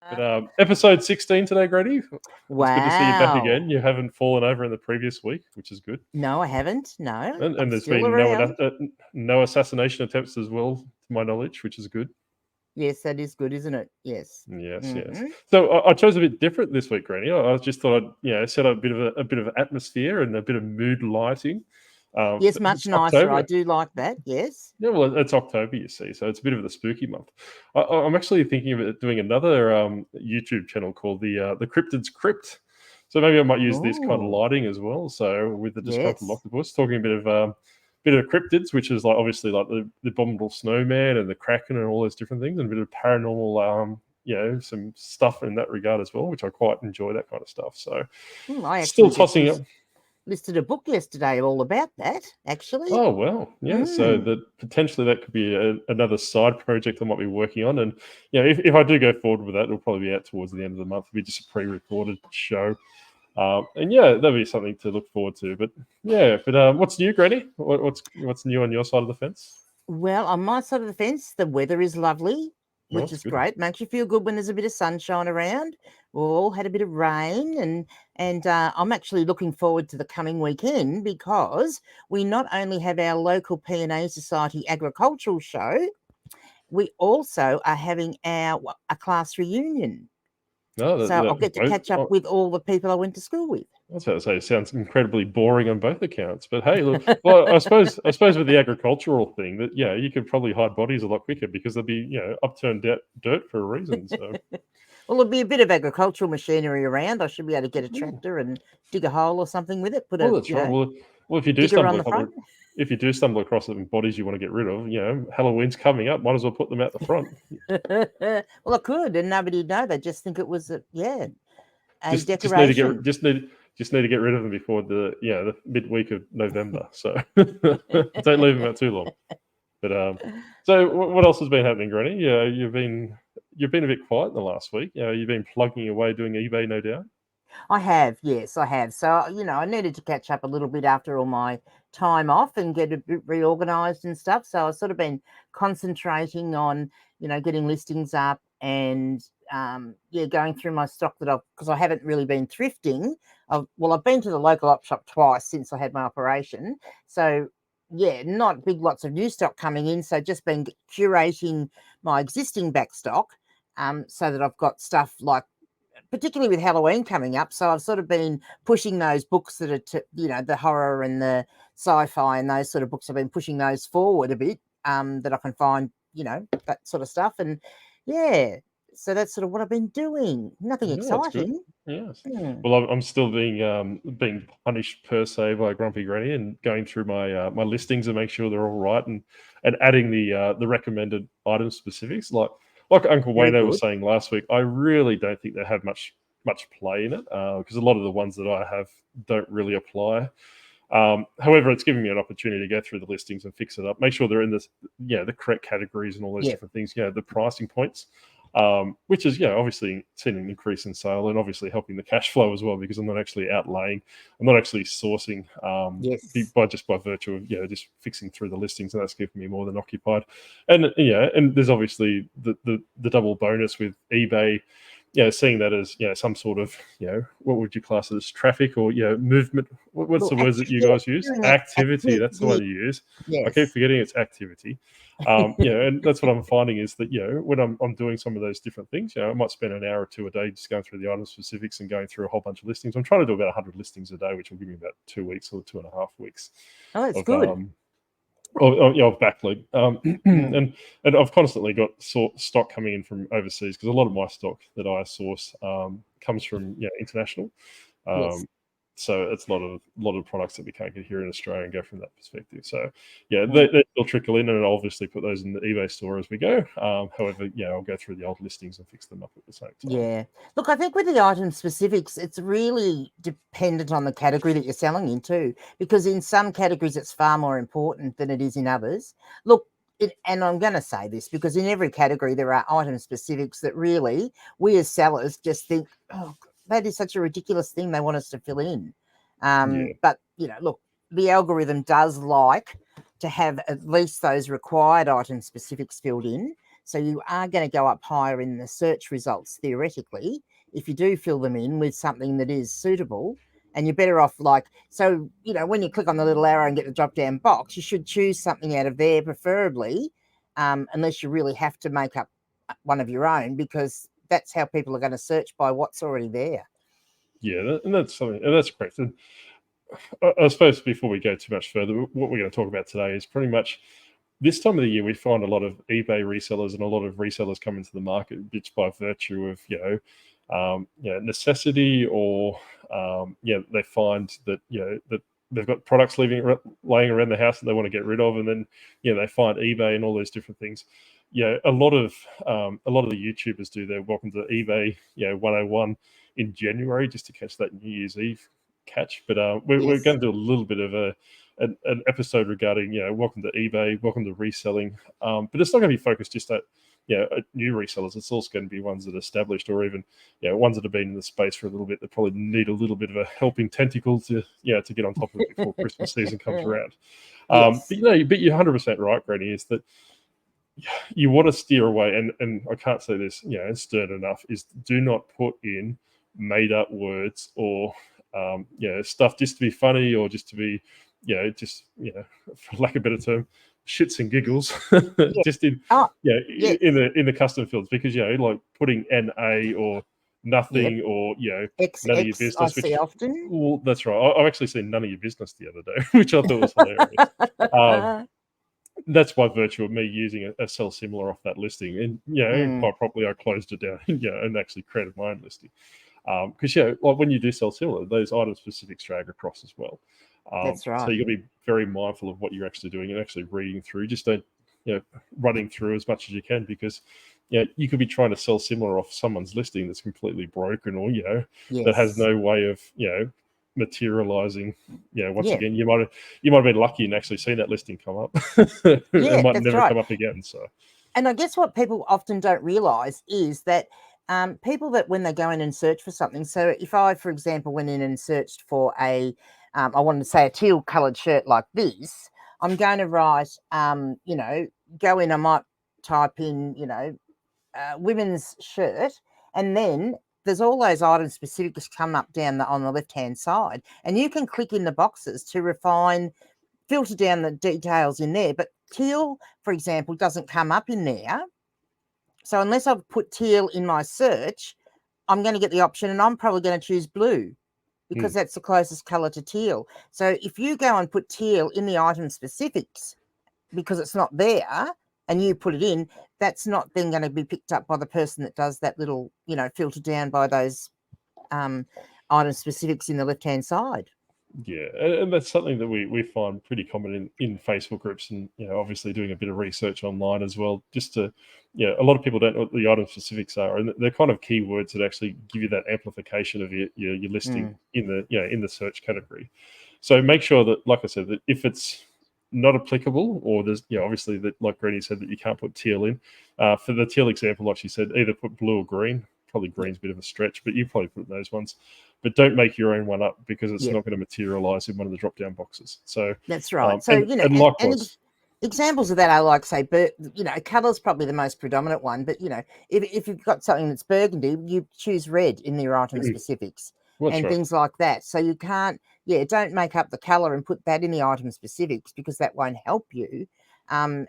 But episode 16 today, Grady. It's good to see you back Wow. again. You haven't fallen over in the previous week, which is good. No, I haven't. No. And I'm there's still been around. no assassination attempts as well, to my knowledge, which is good. Yes, that is good, isn't it? Yes. Yes. So I chose a bit different this week, Granny. I just thought I'd set up a bit of atmosphere and a bit of mood lighting. Yes, much nicer. October. I do like that. Yes. Yeah, well, it's October, you see, so it's a bit of the spooky month. I'm actually thinking of doing another YouTube channel called the Cryptid's Crypt. So maybe I might use this kind of Ooh. lighting as well. So with the disgruntled Yes. octopus, talking a bit of cryptids, which is like obviously like the abominable snowman and the kraken and all those different things, and a bit of paranormal, some stuff in that regard as well, which I quite enjoy, that kind of stuff. So I still actually tossing up. listed a book yesterday all about that, actually. Oh, well, yeah. So that potentially that could be another side project I might be working on. And if I do go forward with that, it'll probably be out towards the end of the month. It'll be just a pre-recorded show. And that'll be something to look forward to. But what's new, Granny? What's new on your side of the fence? Well, on my side of the fence, the weather is lovely, which is great. Makes you feel good when there's a bit of sunshine around. We've all had a bit of rain, and I'm actually looking forward to the coming weekend because we not only have our local P&A Society agricultural show, we also are having a class reunion. So I'll get to catch up with all the people I went to school with. I was about to say, it sounds incredibly boring on both accounts. But hey, look, well, I suppose with the agricultural thing, that you could probably hide bodies a lot quicker because there'll be upturned dirt for a reason. So. Well, there'll be a bit of agricultural machinery around. I should be able to get a tractor and dig a hole or something with it. That's right. Well, if you do stumble across some bodies you want to get rid of, Halloween's coming up. Might as well put them out the front. Well, I could, and nobody'd know. They just think it was a decoration. Just need to get rid of them before the midweek of November. So don't leave them out too long. But so what else has been happening, Granny? Yeah, you've been a bit quiet in the last week. You've been plugging away doing eBay, no doubt. I have, yes, I have. So I needed to catch up a little bit after all my time off and get a bit reorganized and stuff. So I've sort of been concentrating on getting listings up and going through my stock because I haven't really been thrifting. I've been to the local op shop twice since I had my operation. So not big lots of new stock coming in. So just been curating my existing back stock so that I've got stuff like, particularly with Halloween coming up. So I've sort of been pushing those books that are, the horror and the sci-fi and those sort of books. I've been pushing those forward a bit that I can find, that sort of stuff. And so that's sort of what I've been doing. Nothing exciting. Yes. Well, I'm still being punished per se by Grumpy Granny and going through my my listings and make sure they're all right and adding the recommended item specifics. Like Uncle Wayno was saying last week, I really don't think they have much play in it because a lot of the ones that I have don't really apply. However, it's giving me an opportunity to go through the listings and fix it up, make sure they're in the correct categories and all those different things. The pricing points. Which is obviously seen an increase in sale and obviously helping the cash flow as well because I'm not actually outlaying, I'm not actually sourcing by virtue of just fixing through the listings, and that's keeping me more than occupied. And and there's obviously the double bonus with eBay. Seeing that as some sort of what would you class it as, traffic or movement? What's the words that you guys use? Activity. That's the one you use. Yes. I keep forgetting it's activity. And that's what I'm finding is that when I'm doing some of those different things, I might spend an hour or two a day just going through the item specifics and going through a whole bunch of listings. I'm trying to do about 100 listings a day, which will give me about 2 weeks or 2.5 weeks. Oh, that's good. Of backlog, and I've constantly got stock coming in from overseas because a lot of my stock that I source comes from international. So it's a lot of products that we can't get here in Australia and go from that perspective. So they still trickle in, and I'll obviously put those in the eBay store as we go. However, I'll go through the old listings and fix them up at the same time. Yeah. Look, I think with the item specifics, it's really dependent on the category that you're selling into, because in some categories it's far more important than it is in others. Look, and I'm going to say this because in every category there are item specifics that really we as sellers just think, oh, that is such a ridiculous thing they want us to fill in. But, look, the algorithm does like to have at least those required item specifics filled in. So you are going to go up higher in the search results, theoretically, if you do fill them in with something that is suitable. And you're better off so, when you click on the little arrow and get the drop down box, you should choose something out of there, preferably, unless you really have to make up one of your own, because that's how people are going to search, by what's already there. Yeah, and that's something, and that's correct. And I suppose before we go too much further, what we're going to talk about today is pretty much this time of the year, we find a lot of eBay resellers and a lot of resellers come into the market just by virtue of, necessity, or, they find that, that they've got products laying around the house that they want to get rid of. And then, they find eBay and all those different things. Yeah, a lot of the YouTubers do their welcome to eBay, 101 in January, just to catch that New Year's Eve catch. But we're going to do a little bit of an episode regarding, welcome to eBay, welcome to reselling. But it's not going to be focused just at, new resellers. It's also going to be ones that are established, or even, ones that have been in the space for a little bit that probably need a little bit of a helping tentacle to get on top of it before Christmas season comes around. But you're 100% right, Granny, is that you want to steer away, and I can't say this, stern enough, is do not put in made up words or stuff just to be funny, or just to be, for lack of a better term, shits and giggles, just in the custom fields, because like putting NA or nothing, or X, none of your business. I see often. Well, that's right. I've actually seen none of your business the other day, which I thought was hilarious. That's by virtue of me using a sell similar off that listing, and quite properly I closed it down, and actually created my own listing. Because like when you do sell similar, those item specifics drag across as well. That's right. So you got to be very mindful of what you're actually doing and actually reading through. Just don't, running through as much as you can, because you could be trying to sell similar off someone's listing that's completely broken, or that has no way of materializing. Once again, you might have been lucky and actually seen that listing come up. It might never come up again. So, and I guess what people often don't realize is that people that when they go in and search for something, so if I, for example, went in and searched for I wanted to say a teal coloured shirt like this, I'm going to write, go in, I might type in, women's shirt, and then there's all those item specifics come up down on the left-hand side, and you can click in the boxes to filter down the details in there. But teal, for example, doesn't come up in there. So unless I've put teal in my search, I'm going to get the option, and I'm probably going to choose blue, because that's the closest colour to teal. So if you go and put teal in the item specifics because it's not there, and you put it in, that's not then going to be picked up by the person that does that little, filter down by those item specifics in the left-hand side. Yeah, and that's something that we find pretty common in Facebook groups, and obviously doing a bit of research online as well. Just to, a lot of people don't know what the item specifics are, and they're kind of keywords that actually give you that amplification of your listing in the search category. So make sure that, like I said, that if it's not applicable, or there's obviously that, like Granny said, that you can't put teal in. For the teal example, like she said, either put blue or green. Probably green's a bit of a stretch, but you probably put those ones. But don't make your own one up, because it's not going to materialize in one of the drop down boxes. So that's right. So and likewise, examples of that are like, say, colour's probably the most predominant one. But if you've got something that's burgundy, you choose red in your item specifics. And things like that. So you can't, don't make up the colour and put that in the item specifics, because that won't help you. I'm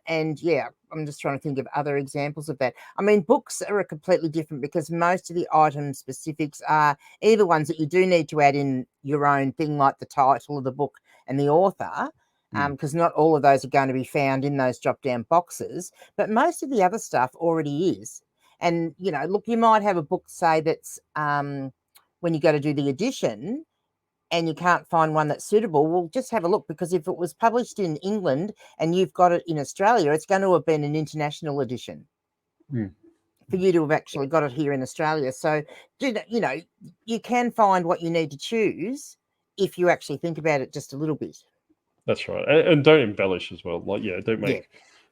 just trying to think of other examples of that. I mean, books are a completely different, because most of the item specifics are either ones that you do need to add in your own thing, like the title of the book and the author, because not all of those are going to be found in those drop-down boxes, but most of the other stuff already is. And, look, you might have a book, say, that's when you go to do the edition and you can't find one that's suitable, well, just have a look, because if it was published in England and you've got it in Australia, it's going to have been an international edition for you to have actually got it here in Australia. So, you can find what you need to choose if you actually think about it just a little bit. That's right. And don't embellish as well. Like, don't make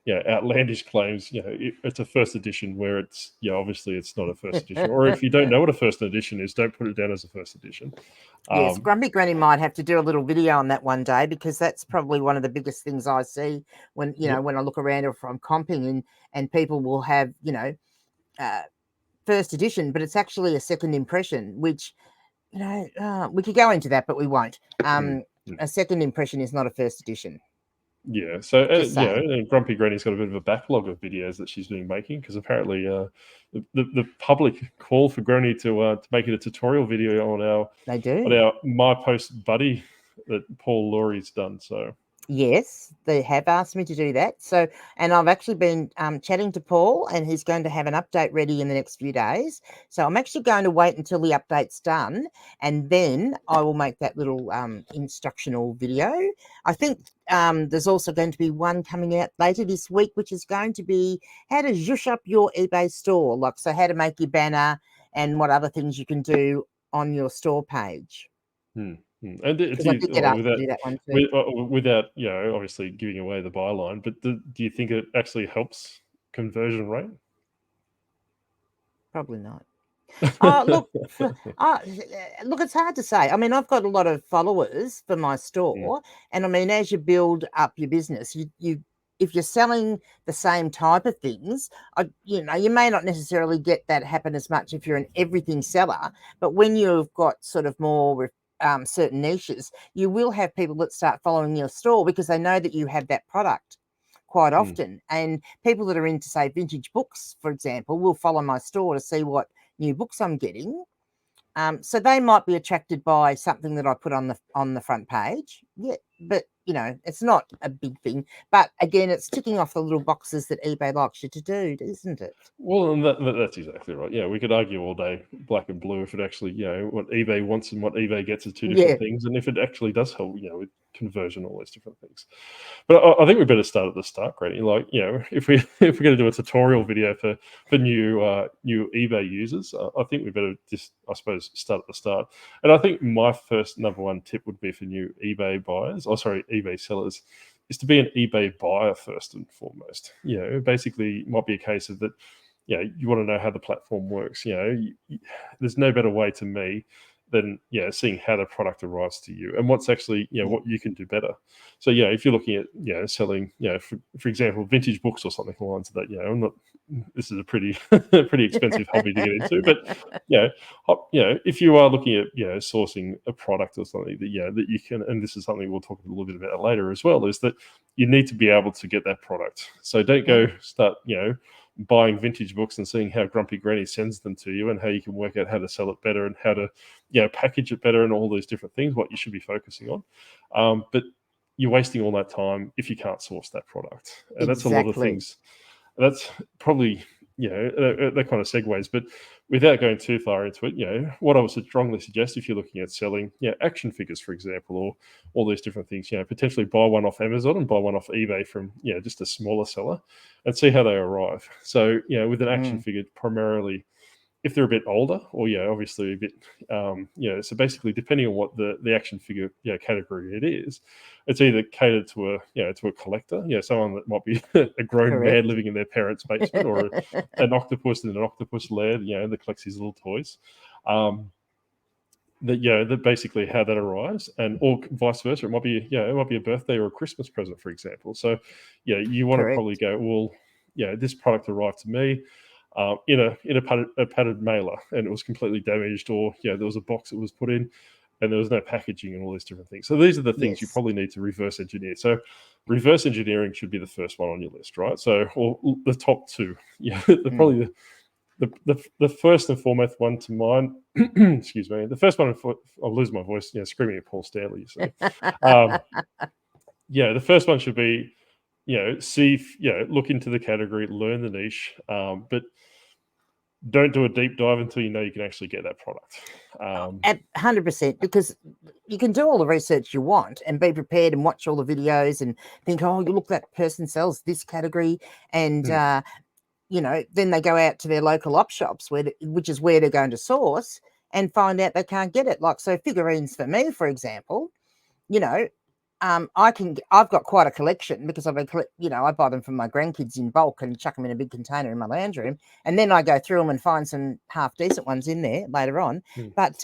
outlandish claims, it's a first edition where it's, obviously it's not a first edition. Or if you don't know what a first edition is, don't put it down as a first edition. Yes, Grumpy Granny might have to do a little video on that one day, because that's probably one of the biggest things I see when, when I look around, or if I'm comping, and people will have, first edition, but it's actually a second impression, which, we could go into that, but we won't. A second impression is not a first edition. Yeah, so and Grumpy Granny's got a bit of a backlog of videos that she's been making, because apparently the public call for Granny to make it a tutorial video on our My Post Buddy that Paul Laurie's done. So yes, they have asked me to do that. So, and I've actually been chatting to Paul, and he's going to have an update ready in the next few days. So I'm actually going to wait until the update's done, and then I will make that little instructional video. I think there's also going to be one coming out later this week, which is going to be how to zhoosh up your eBay store, so how to make your banner and what other things you can do on your store page. And without obviously giving away the byline, but do you think it actually helps conversion rate? Probably not. Look, it's hard to say. I mean, I've got a lot of followers for my store, and I mean, as you build up your business, if you're selling the same type of things, you may not necessarily get that happen as much if you're an everything seller. But when you've got sort of more certain niches, you will have people that start following your store because they know that you have that product quite often. And people that are into, say, vintage books, for example, will follow my store to see what new books I'm getting. So they might be attracted by something that I put on the front page. Yeah, but it's not a big thing. But again, it's ticking off the little boxes that eBay likes you to do, isn't it? Well, and that's exactly right. Yeah, we could argue all day, black and blue, if it actually, what eBay wants and what eBay gets are two different things, and if it actually does help, with conversion, all those different things. But I think we better start at the start, Granny. If we're going to do a tutorial video for new eBay users, I think we better just, I suppose, start at the start. And I think my first number one tip would be for new eBay buyers, eBay sellers, is to be an eBay buyer first and foremost. Basically, might be a case of that. You want to know how the platform works. There's no better way to me than seeing how the product arrives to you and what's actually what you can do better. So if you're looking at selling for example vintage books or something along lines of that, this is a pretty pretty expensive hobby to get into, but if you are looking at sourcing a product or something that you can, and this is something we'll talk a little bit about later as well, is that you need to be able to get that product. So don't go start buying vintage books and seeing how Grumpy Granny sends them to you and how you can work out how to sell it better and how to package it better and all those different things, what you should be focusing on. But you're wasting all that time if you can't source that product. And that's a lot of things. That's probably, that kind of segues. But without going too far into it, what I would strongly suggest if you're looking at selling action figures, for example, or all these different things, potentially buy one off Amazon and buy one off eBay from just a smaller seller and see how they arrive. So, with an action figure, primarily, if they're a bit older or obviously a bit so basically depending on what the action figure category it is, it's either catered to a collector, someone that might be a grown man living in their parents' basement, or an octopus in an octopus lair that collects his little toys. That basically how that arrives, and or vice versa. It might be a birthday or a Christmas present, for example. So you want to probably go, well, this product arrived to me in a padded mailer, and it was completely damaged, or there was a box that was put in and there was no packaging and all these different things. So these are the things you probably need to reverse engineer. So reverse engineering should be the first one on your list, right? So, or the top two. Probably the first and foremost one to mind. Excuse me. The first one, I'll lose my voice. Screaming at Paul Stanley. You see. The first one should be look into the category, learn the niche, but don't do a deep dive until you can actually get that product. At 100%, because you can do all the research you want and be prepared and watch all the videos and think, oh, you look, that person sells this category, and then they go out to their local op shops which is where they're going to source, and find out they can't get it. Like, so figurines for me, for example, I've got quite a collection because I've been, I buy them from my grandkids in bulk and chuck them in a big container in my lounge room, and then I go through them and find some half decent ones in there later on. But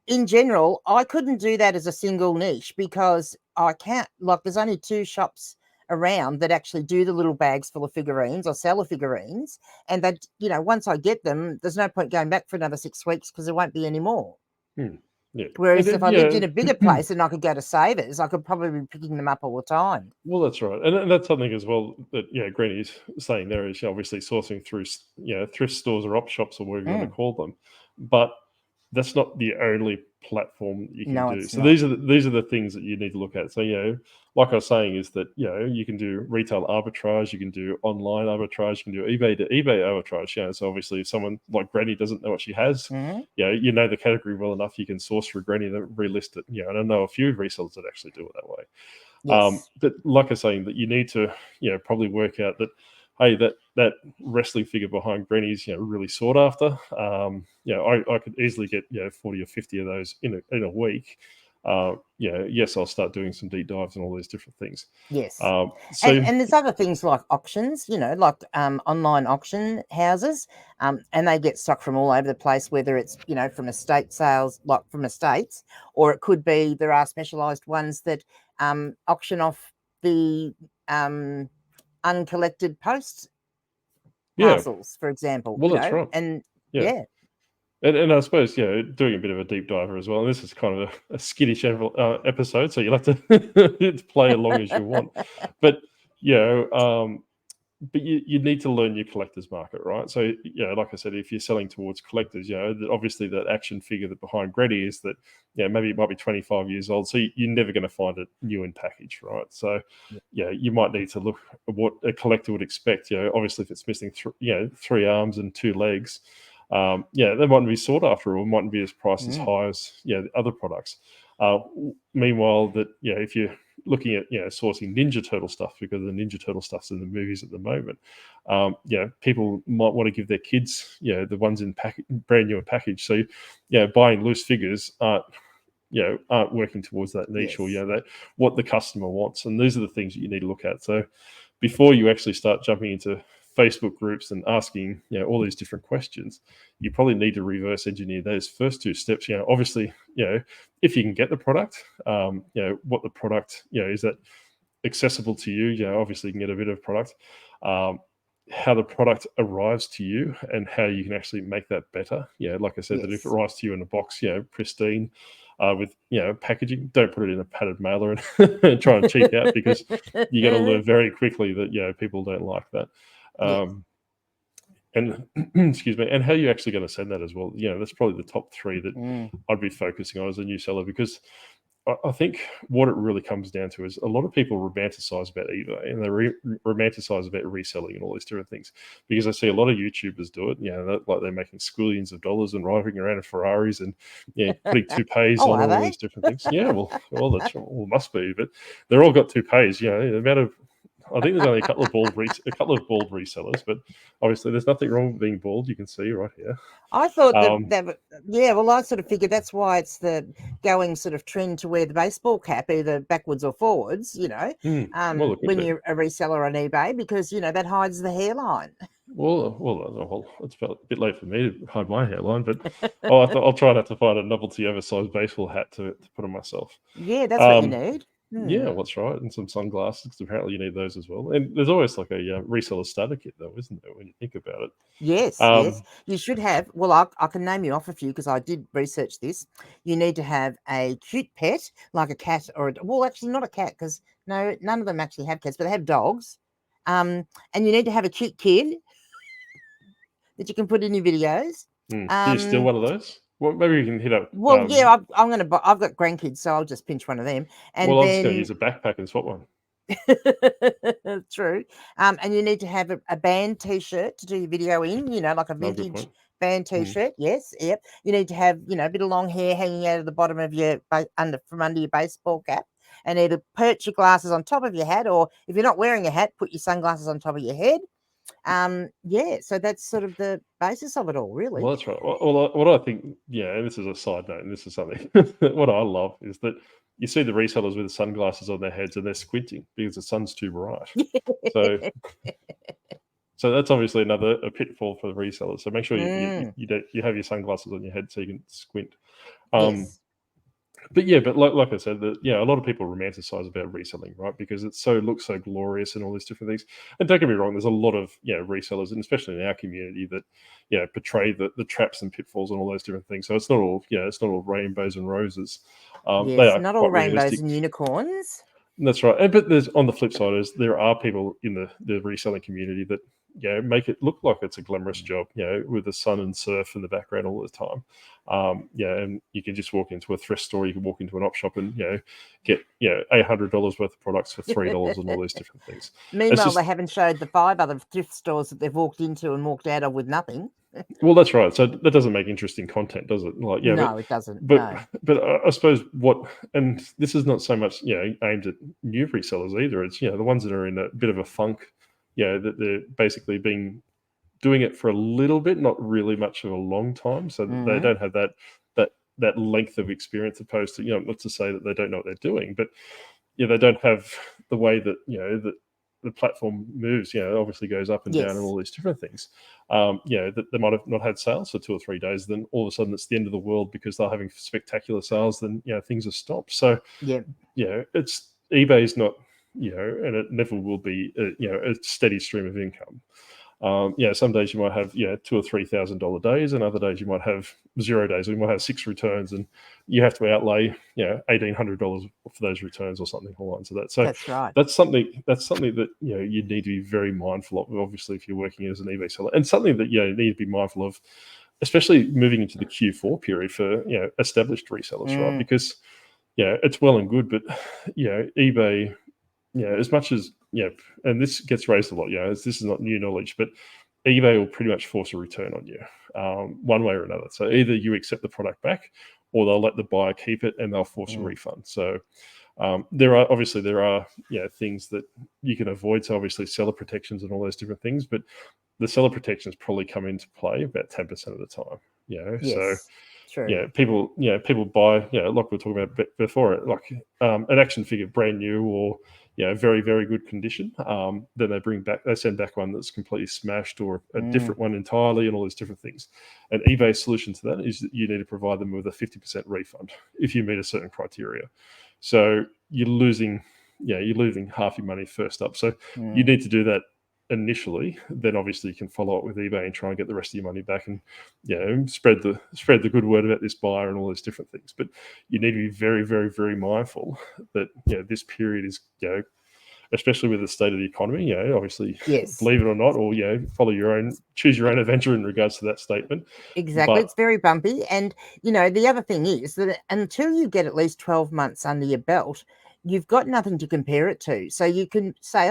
in general, I couldn't do that as a single niche because I can't. Like, there's only 2 shops around that actually do the little bags full of figurines or sell the figurines, and that once I get them, there's no point going back for another 6 weeks because there won't be any more. Yeah. Whereas if I lived in a bigger place and I could go to Savers, I could probably be picking them up all the time. Well, that's right, and that's something as well that Granny's saying there is obviously sourcing through thrift stores or op shops or whatever you want to call them, but that's not the only platform you can do. So these are the things that you need to look at. So like I was saying, is that you can do retail arbitrage, you can do online arbitrage, you can do eBay to eBay arbitrage. So obviously, if someone like Granny doesn't know what she has, you know the category well enough, you can source for Granny to relist it. And I know a few resellers that actually do it that way. Yes. But like I was saying, that you need to probably work out that, hey, that wrestling figure behind Granny's really sought after. I could easily get 40 or 50 of those in a week. Yes, I'll start doing some deep dives and all these different things. Yes. And there's other things like auctions, like online auction houses, and they get stock from all over the place, whether it's, from estate sales, like from estates, or it could be there are specialised ones that auction off the uncollected post parcels, for example. Well, that's right. And And I suppose, doing a bit of a deep diver as well. And this is kind of a skittish episode, so you'll have to play along as you want. But, but you need to learn your collector's market, right? So, like I said, if you're selling towards collectors, obviously that action figure that behind Granny is that, maybe it might be 25 years old. So you're never going to find it new in package, right? So, you might need to look at what a collector would expect. Obviously if it's missing 3 arms and 2 legs, they mightn't be sought after or mightn't be as priced as high as the other products. Meanwhile, that if you're looking at sourcing Ninja Turtle stuff, because the Ninja Turtle stuff's in the movies at the moment, people might want to give their kids the ones in brand new in package. So buying loose figures aren't working towards that niche or that what the customer wants, and these are the things that you need to look at. So before you actually start jumping into Facebook groups and asking all these different questions, you probably need to reverse engineer those first 2 steps. Obviously, if you can get the product, what the product is that accessible to you. Obviously you can get a bit of product, how the product arrives to you and how you can actually make that better. Like I said, that if it arrives to you in a box, pristine, with packaging, don't put it in a padded mailer and try and cheap out, because you're going to learn very quickly that people don't like that. And excuse me, and how you're actually going to send that as well. That's probably the top 3 that I'd be focusing on as a new seller, because I think what it really comes down to is a lot of people romanticize about eBay, and they romanticize about reselling and all these different things, because I see a lot of YouTubers do it. Like they're making squillions of dollars and driving around in Ferraris and putting toupees on all these different things. That's must be, but they're all got toupees. The amount of, I think there's only a couple of bald resellers, but obviously there's nothing wrong with being bald. You can see right here. I thought well, I sort of figured that's why it's the going sort of trend to wear the baseball cap either backwards or forwards, when you're a reseller on eBay, because, that hides the hairline. Well, it's a bit late for me to hide my hairline, but I'll try not to find a novelty oversized baseball hat to put on myself. Yeah, that's what you need. Yeah, that's right. And some sunglasses, because apparently you need those as well. And there's always like a reseller starter kit, though, isn't there, when you think about it? Yes. You should have. Well, I can name you off a few because I did research this. You need to have a cute pet, like a cat actually not a cat, because no, none of them actually have cats, but they have dogs. And you need to have a cute kid that you can put in your videos. Do you steal one of those? Well, maybe we can hit up. Well, I've got grandkids, so I'll just pinch one of them. And I'm just going to use a backpack and swap one. True. And you need to have a band T-shirt to do your video in. Like a vintage band T-shirt. Yes, yep. You need to have a bit of long hair hanging out of the bottom of your from under your baseball cap, and either perch your glasses on top of your hat, or if you're not wearing a hat, put your sunglasses on top of your head. Yeah, so that's sort of the basis of it all, really. Well, that's right. Well, what I think, and this is a side note, and this is something what I love is that you see the resellers with the sunglasses on their heads and they're squinting because the sun's too bright. So that's obviously a pitfall for the resellers. So make sure you have your sunglasses on your head so you can squint. Yes. But like I said, a lot of people romanticize about reselling, right? Because it looks so glorious and all these different things. And don't get me wrong, there's a lot of resellers, and especially in our community, that portray the traps and pitfalls and all those different things. So it's not all rainbows and roses. Yes, they are not quite all rainbows realistic. and unicorns. That's right. But there's, on the flip side, there are people in the reselling community that make it look like it's a glamorous job, with the sun and surf in the background all the time. And you can just walk into a thrift store, you can walk into an op shop and get $800 worth of products for $3 and all these different things. Meanwhile, they haven't showed the 5 other thrift stores that they've walked into and walked out of with nothing. Well, that's right. So that doesn't make interesting content, does it? Like, no, it doesn't. But I suppose and this is not so much aimed at new resellers either. It's the ones that are in a bit of a funk, that they're basically doing it for a little bit, not really much of a long time, so that they don't have that length of experience, opposed to not to say that they don't know what they're doing, but they don't have the way that that the platform moves, obviously goes up and down and all these different things. That they might have not had sales for 2 or 3 days, then all of a sudden it's the end of the world because they're having spectacular sales, then things are stopped. So it's eBay's not, and it never will be a steady stream of income. Some days you might have $2,000 or $3,000 days, and other days you might have 0 days. You might have 6 returns, and you have to outlay $1,800 for those returns or something along the lines of that. So that's right. That's something that you need to be very mindful of. Obviously, if you're working as an eBay seller, and something that you need to be mindful of, especially moving into the Q4 period for established resellers, right? Because it's well and good, but eBay. As much as and this gets raised a lot. This is not new knowledge, but eBay will pretty much force a return on you, one way or another. So either you accept the product back, or they'll let the buyer keep it and they'll force a refund. So there are things that you can avoid. So obviously seller protections and all those different things, but the seller protections probably come into play about 10% of the time. Yes. So. True. People buy, like we were talking about before, like an action figure brand new or very, very good condition. Then they send back one that's completely smashed or a different one entirely, and all these different things. And eBay's solution to that is that you need to provide them with a 50% refund if you meet a certain criteria. So you're losing half your money first up. So you need to do that initially. Then obviously you can follow up with eBay and try and get the rest of your money back, and spread the good word about this buyer and all these different things. But you need to be very, very, very mindful that this period is especially with the state of the economy, obviously, believe it or not, or choose your own adventure in regards to that statement. Exactly. It's very bumpy. And the other thing is that until you get at least 12 months under your belt, you've got nothing to compare it to. So you can say,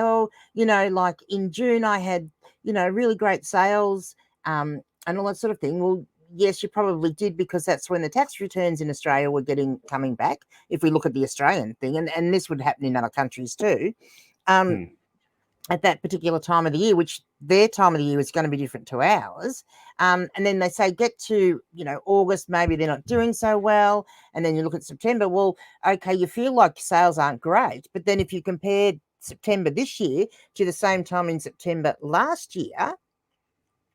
like in June, I had, really great sales and all that sort of thing. Well, yes, you probably did, because that's when the tax returns in Australia were coming back, if we look at the Australian thing. And this would happen in other countries too. At that particular time of the year, which their time of the year is going to be different to ours. And then they say, get to, August, maybe they're not doing so well. And then you look at September, well, okay, you feel like sales aren't great. But then if you compare September this year to the same time in September last year,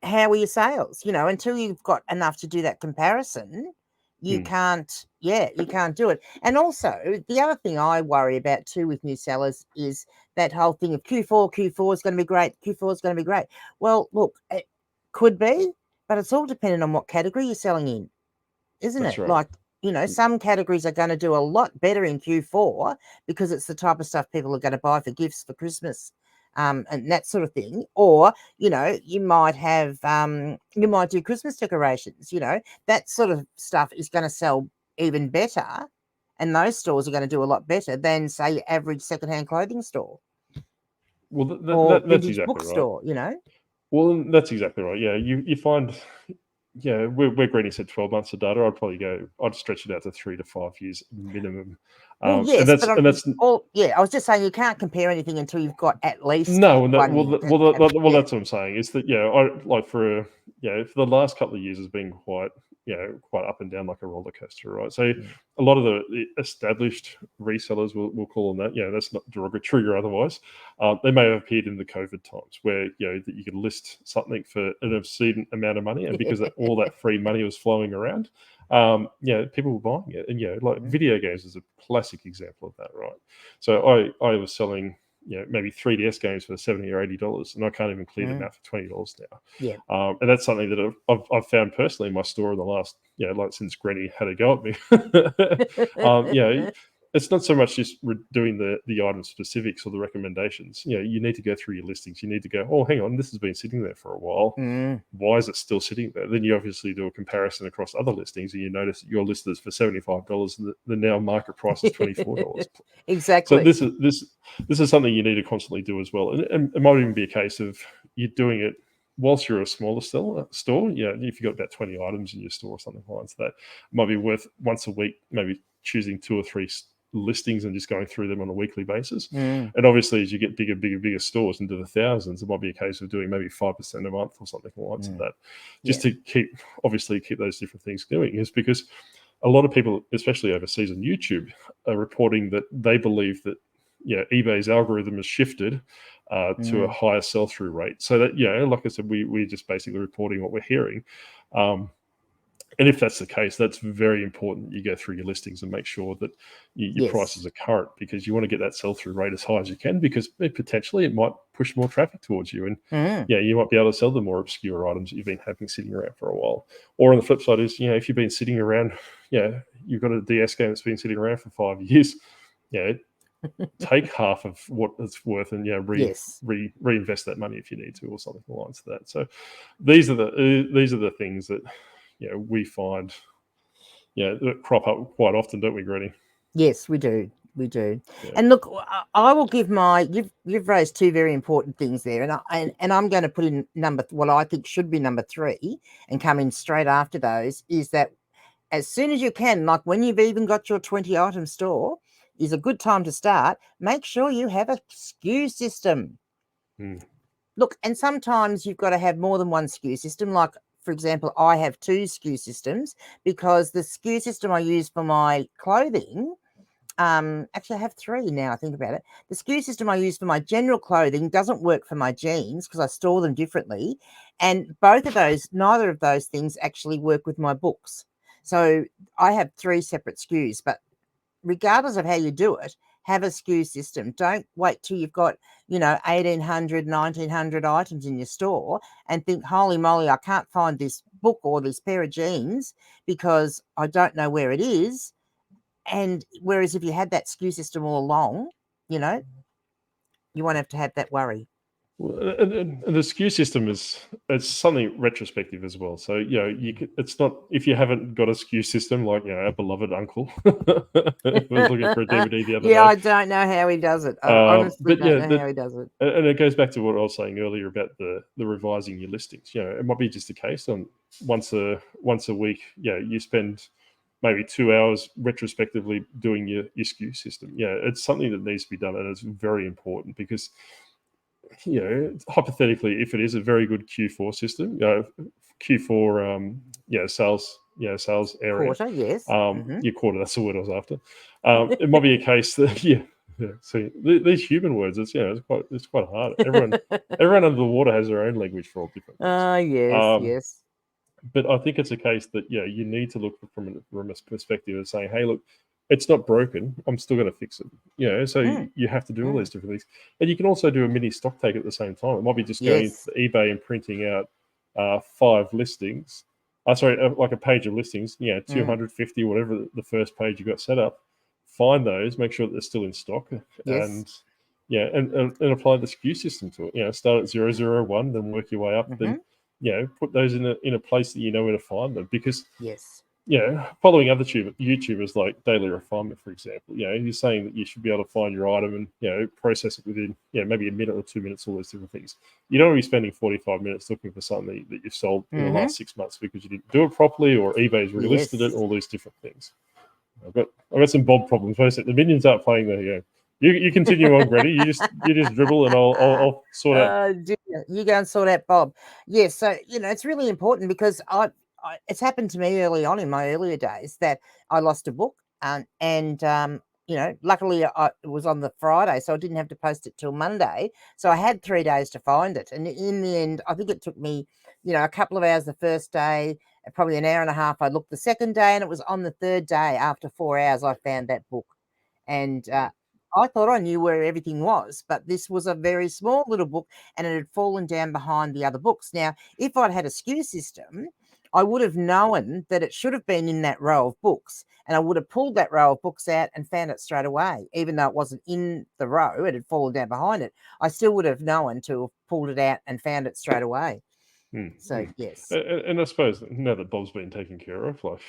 how are your sales? Until you've got enough to do that comparison, you can't do it. And also, the other thing I worry about too with new sellers is that whole thing of Q4 is going to be great. Q4 is going to be great. Well, look, it could be, but it's all dependent on what category you're selling in, isn't That's it? right. Like, some categories are going to do a lot better in Q4 because it's the type of stuff people are going to buy for gifts for Christmas. And that sort of thing. Or, you might have, you might do Christmas decorations, that sort of stuff is going to sell even better. And those stores are going to do a lot better than, say, your average secondhand clothing store. Well, or that's vintage exactly bookstore, right. Well, that's exactly right. Yeah, you find, where Granny said 12 months of data, I'd stretch it out to 3 to 5 years minimum. Well, yes, and that's but and that's I was just saying you can't compare anything until you've got at least no, and one year. that's what I'm saying is that I like for the last couple of years has been quite quite up and down like a roller coaster, right? So a lot of the established resellers, we'll call them that, that's not derogatory or otherwise. They may have appeared in the COVID times where that you could list something for an obscene amount of money, and because all that free money was flowing around, people were buying it, and like video games is a classic example of that, right? So I was selling maybe 3DS games for $70 or $80, and I can't even clear them out for $20 now. Yeah. And that's something that I've found personally in my store in the last, like since Granny had a go at me. It's not so much just doing the item specifics or the recommendations. You need to go through your listings. You need to go, oh, hang on, this has been sitting there for a while. Why is it still sitting there? Then you obviously do a comparison across other listings, and you notice that your list is for $75, and the now market price is $24. Exactly. So this is something you need to constantly do as well. And it might even be a case of you doing it whilst you're a smaller store. If you've got about 20 items in your store or something like that, it might be worth once a week, maybe choosing 2 or 3 listings and just going through them on a weekly basis. And obviously, as you get bigger stores into the thousands, it might be a case of doing maybe 5% a month or something like that, just to keep those different things going. Is because a lot of people, especially overseas on YouTube, are reporting that they believe that eBay's algorithm has shifted to a higher sell-through rate. So that like I said, we're just basically reporting what we're hearing. And if that's the case, that's very important. You go through your listings and make sure that your prices are current, because you want to get that sell-through rate as high as you can, because potentially it might push more traffic towards you. And you might be able to sell the more obscure items that you've been having sitting around for a while. Or on the flip side is, if you've been sitting around, you've got a DS game that's been sitting around for 5 years, take half of what it's worth and reinvest that money if you need to, or something along that. So these are the things that we find that crop up quite often, don't we, Granny? Yes, we do. And look, I will give you've raised 2 very important things there, and I'm going to put in what I think should be number 3 and come in straight after those, is that as soon as you can, like when you've even got your 20 item store, is a good time to start. Make sure you have a SKU system. Look, and sometimes you've got to have more than one SKU system. Like, for example, I have 2 SKU systems, because the SKU system I use for my clothing, actually I have 3 now I think about it. The SKU system I use for my general clothing doesn't work for my jeans, because I store them differently. And neither of those things actually work with my books. So I have 3 separate SKUs, but regardless of how you do it, have a SKU system. Don't wait till you've got 1,800, 1,900 items in your store and think, holy moly, I can't find this book or this pair of jeans because I don't know where it is. And whereas if you had that SKU system all along, you won't have to have that worry. And the SKU system it's something retrospective as well. So it's not, if you haven't got a SKU system like our beloved uncle was looking for a DVD the other day. I don't know how he does it. I honestly don't know how he does it. And it goes back to what I was saying earlier about the revising your listings. It might be just a case on once a week. You spend maybe 2 hours retrospectively doing your SKU system. It's something that needs to be done, and it's very important because hypothetically, if it is a very good Q4 system, Q4, sales area, quarter, yes, your quarter. That's the word I was after. It might be a case that See, these human words, it's quite hard. Everyone under the water has their own language for all different things. Yes. But I think it's a case that you need to look from a perspective of saying, hey, look, it's not broken. I'm still going to fix it. So you have to do all these different things. And you can also do a mini stock take at the same time. It might be just going into eBay and printing out 5 listings. Like a page of listings, 250, whatever the first page you got set up. Find those, make sure that they're still in stock, and apply the SKU system to it. Start at 001, then work your way up, then put those in a place that you know where to find them. Because following other YouTubers like Daily Refinement, for example, he's saying that you should be able to find your item and process it within maybe a minute or 2 minutes, all those different things. You don't want to be spending 45 minutes looking for something that you've sold in the last 6 months because you didn't do it properly, or eBay's relisted it, all these different things. I've got some Bob problems. First, the minions aren't playing there. Yeah, you continue on, Granny. You just dribble, and I'll sort out. You go and sort out Bob. Yes, so it's really important because it's happened to me early on in my earlier days that I lost a book, and luckily it was on the Friday, so I didn't have to post it till Monday. So I had 3 days to find it, and in the end, I think it took me a couple of hours the first day, probably an hour and a half. I looked the second day, and it was on the third day after 4 hours I found that book, and I thought I knew where everything was, but this was a very small little book and it had fallen down behind the other books. Now, if I'd had a SKU system, I would have known that it should have been in that row of books, and I would have pulled that row of books out and found it straight away. Even though it wasn't in the row, it had fallen down behind it, I still would have known to have pulled it out and found it straight away. So, yes. And I suppose now that Bob's been taken care of, like,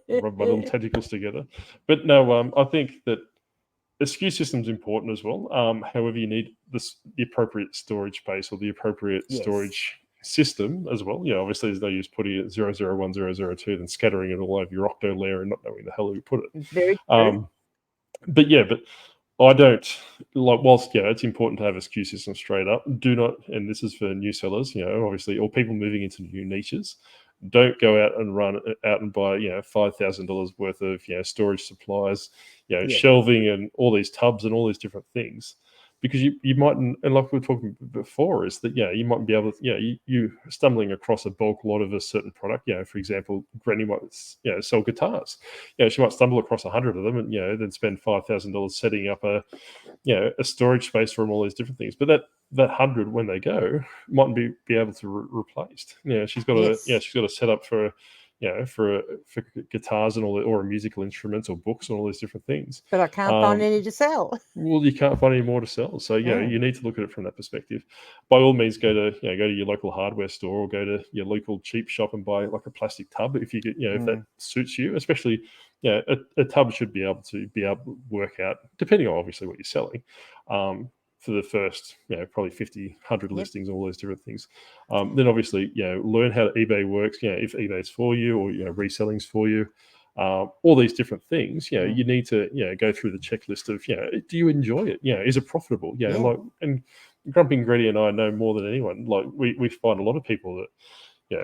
rub my little tentacles together. But no, I think that the SKU system is important as well. However, you need the appropriate storage space or the appropriate storage system as well. Obviously there's no use putting it 001, 002, then scattering it all over your Octo layer and not knowing the hell you put it. Very true. But I don't like, whilst it's important to have a SKU system straight up, do not, and this is for new sellers, obviously, or people moving into new niches, don't go out and buy $5,000 worth of storage supplies, shelving and all these tubs and all these different things, because you might, and like we were talking before, is that you might be able to you stumbling across a bulk lot of a certain product. For example, Granny might sell guitars. She might stumble across 100 of them and then spend $5,000 setting up a storage space for them, all these different things. But that 100, when they go, mightn't be able to replaced. She's got a setup for for guitars and or musical instruments or books and all these different things. But I can't find any to sell. Well, you can't find any more to sell. So you need to look at it from that perspective. By all means, go to your local hardware store or go to your local cheap shop and buy like a plastic tub if you get if that suits you. Especially a tub should be able to work out, depending on obviously what you're selling. For the first, probably 50, 100 listings, all those different things. Then obviously, learn how eBay works, if eBay's for you or, reselling's for you, all these different things, you need to, go through the checklist of, do you enjoy it? Is it profitable? Like, and Grumpy and Granny and I know more than anyone, like we find a lot of people that,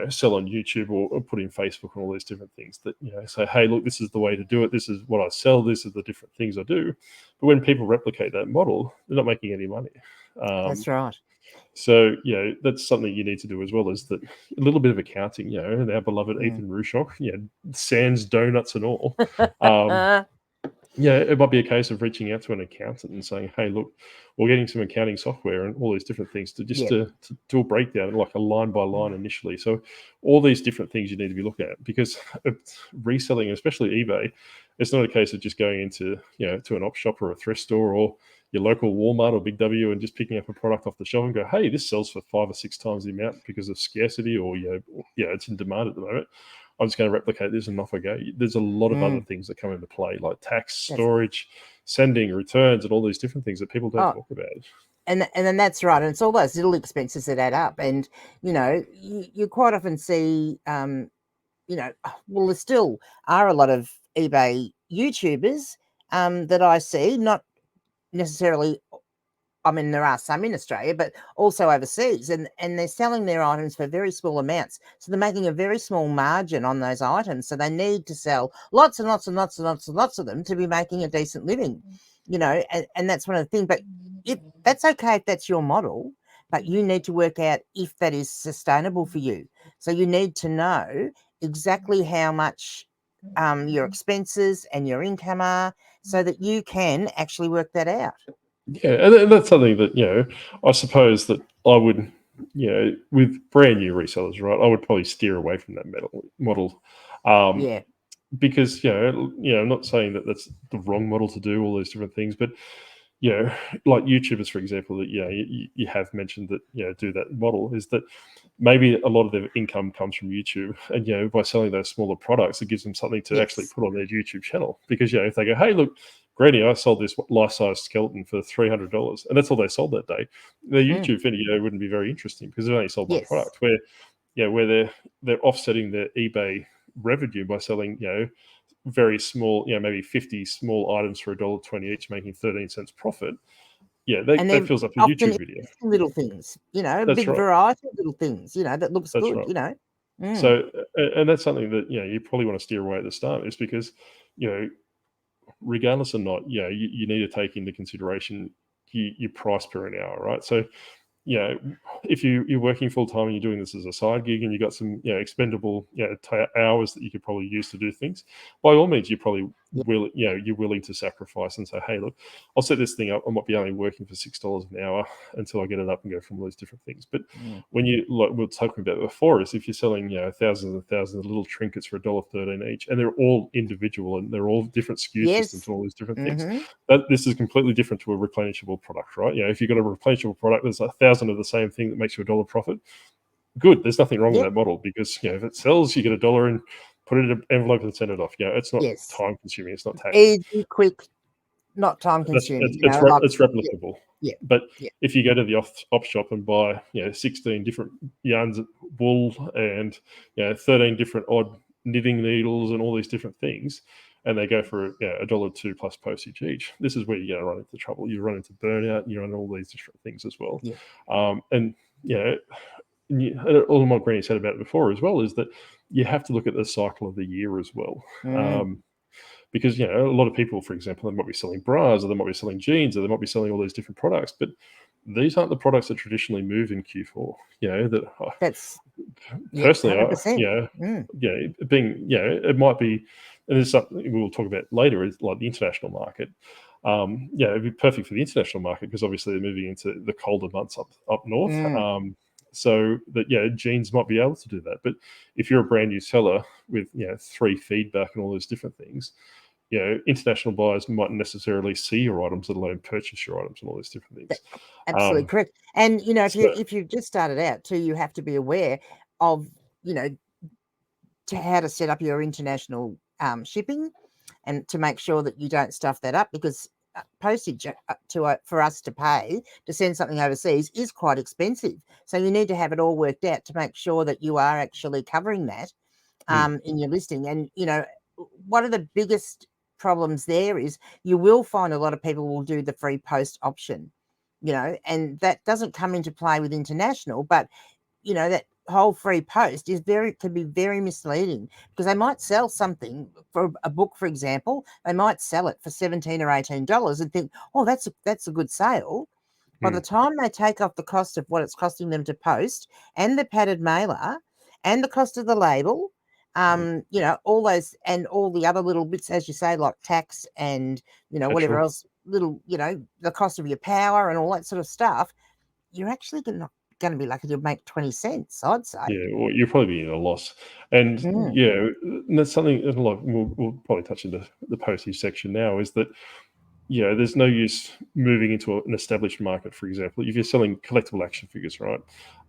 sell on YouTube or put in Facebook and all these different things that, say, hey, look, this is the way to do it. This is what I sell. This is the different things I do. But when people replicate that model, they're not making any money. That's right. So, that's something you need to do as well, is that a little bit of accounting, and our beloved Ethan Rushock, sans donuts and all. It might be a case of reaching out to an accountant and saying, hey, look, we're getting some accounting software and all these different things to just to do a breakdown, like a line by line initially. So all these different things you need to be looking at, because reselling, especially eBay, it's not a case of just going into, to an op shop or a thrift store or your local Walmart or Big W and just picking up a product off the shelf and go, hey, this sells for 5 or 6 times the amount because of scarcity or, it's in demand at the moment. I'm just going to replicate this and off I go. There's a lot of other things that come into play, like tax, storage, sending, returns, and all these different things that people don't talk about. And then that's right. And it's all those little expenses that add up. And, you quite often see, well, there still are a lot of eBay YouTubers that I see, not necessarily, I mean, there are some in Australia, but also overseas, and they're selling their items for very small amounts. So they're making a very small margin on those items. So they need to sell lots and lots and lots and lots and lots of them to be making a decent living, and that's one of the things. But that's okay if that's your model, but you need to work out if that is sustainable for you. So you need to know exactly how much your expenses and your income are so that you can actually work that out. Yeah, and that's something that, I suppose that I would, with brand new resellers, right, I would probably steer away from that model. Because, I'm not saying that that's the wrong model to do all those different things, but, like YouTubers, for example, that, you have mentioned that, do that model, is that maybe a lot of their income comes from YouTube. And, by selling those smaller products, it gives them something to actually put on their YouTube channel. Because, if they go, hey, look, Granny, I sold this life-size skeleton for $300, and that's all they sold that day. Their YouTube video wouldn't be very interesting because they only sold one product. Where they're offsetting their eBay revenue by selling, very small, maybe 50 small items for $1.20 each, making 13 cents profit. Yeah, that fills up a often YouTube video. Little things, a That's big right. variety of little things, that looks That's good, right. So, and that's something that, you probably want to steer away at the start, is because, regardless or not, you need to take into consideration your price per an hour, right? So, if you're working full time and you're doing this as a side gig and you've got some expendable hours that you could probably use to do things, by all means, you're probably you're willing to sacrifice and say, hey, look, I'll set this thing up. I might be only working for $6 an hour until I get it up and go from all these different things. But when like we were talking about before, is if you're selling thousands and thousands of little trinkets for $1.13 each, and they're all individual and they're all different SKU systems and all these different things, this is completely different to a replenishable product, right? If you've got a replenishable product, there's 1,000 of the same thing that makes you $1 profit. Good, there's nothing wrong with that model, because if it sells, you get $1 and put it in an envelope and send it off. It's not time consuming, it's not taxing. Easy, quick, not time consuming. It's replicable. But if you go to the op shop and buy 16 different yarns of wool and 13 different odd knitting needles and all these different things, and they go for $1.02 plus postage each, this is where you're going to run into trouble. You run into burnout, and you run into all these different things as well. And all my granny said about it before as well is that you have to look at the cycle of the year as well. Because a lot of people, for example, they might be selling bras, or they might be selling jeans, or they might be selling all these different products, but these aren't the products that traditionally move in Q4. That's personally, 100%. it might be, and there's something we'll talk about later, is like the international market. It'd be perfect for the international market because obviously they're moving into the colder months up north. So that jeans might be able to do that. But if you're a brand new seller with 3 feedback and all those different things, international buyers mightn't necessarily see your items, let alone purchase your items and all these different things. Absolutely correct. And if you've just started out too, you have to be aware of to how to set up your international shipping, and to make sure that you don't stuff that up, because postage for us to pay to send something overseas is quite expensive. So you need to have it all worked out to make sure that you are actually covering that in your listing. And one of the biggest problems there is you will find a lot of people will do the free post option, and that doesn't come into play with international, but that whole free post can be very misleading, because they might sell something for a book, for example. They might sell it for $17 or $18 and think, oh, that's a good sale. By the time they take off the cost of what it's costing them to post, and the padded mailer, and the cost of the label, all those and all the other little bits, as you say, like tax and whatever else, little the cost of your power and all that sort of stuff, you're actually going to be lucky to make 20 cents, I'd say. Well, you'll probably be in a loss. And and that's something that we'll probably touch into the postage section now, is that there's no use moving into an established market. For example, if you're selling collectible action figures, right,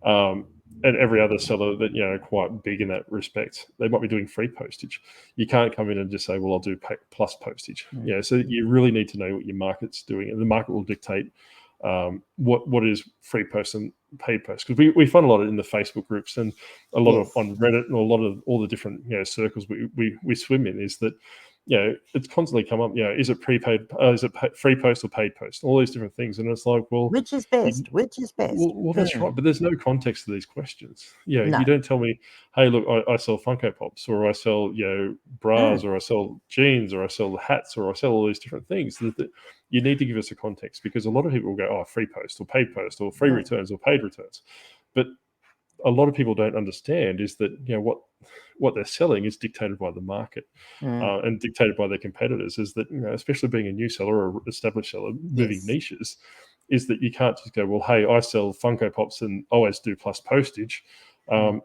and every other seller that quite big in that respect, they might be doing free postage. You can't come in and just say, well, I'll do plus postage. So you really need to know what your market's doing, and the market will dictate what is free post and paid post, because we find a lot in the Facebook groups and a lot of on Reddit, and a lot of all the different circles we swim in, is that it's constantly come up, is it prepaid, is it free post or paid post, all these different things, and it's like, well, which is best? Well, that's right, but there's no context to these questions. You don't tell me, hey, look, I sell Funko Pops, or I sell bras, or I sell jeans, or I sell hats, or I sell all these different things. That you need to give us a context, because a lot of people will go, oh, free post or paid post, or free returns or paid returns, but a lot of people don't understand is that what they're selling is dictated by the market and dictated by their competitors. Is that especially being a new seller or established seller moving niches, is that you can't just go, well, hey, I sell Funko Pops and always do plus postage,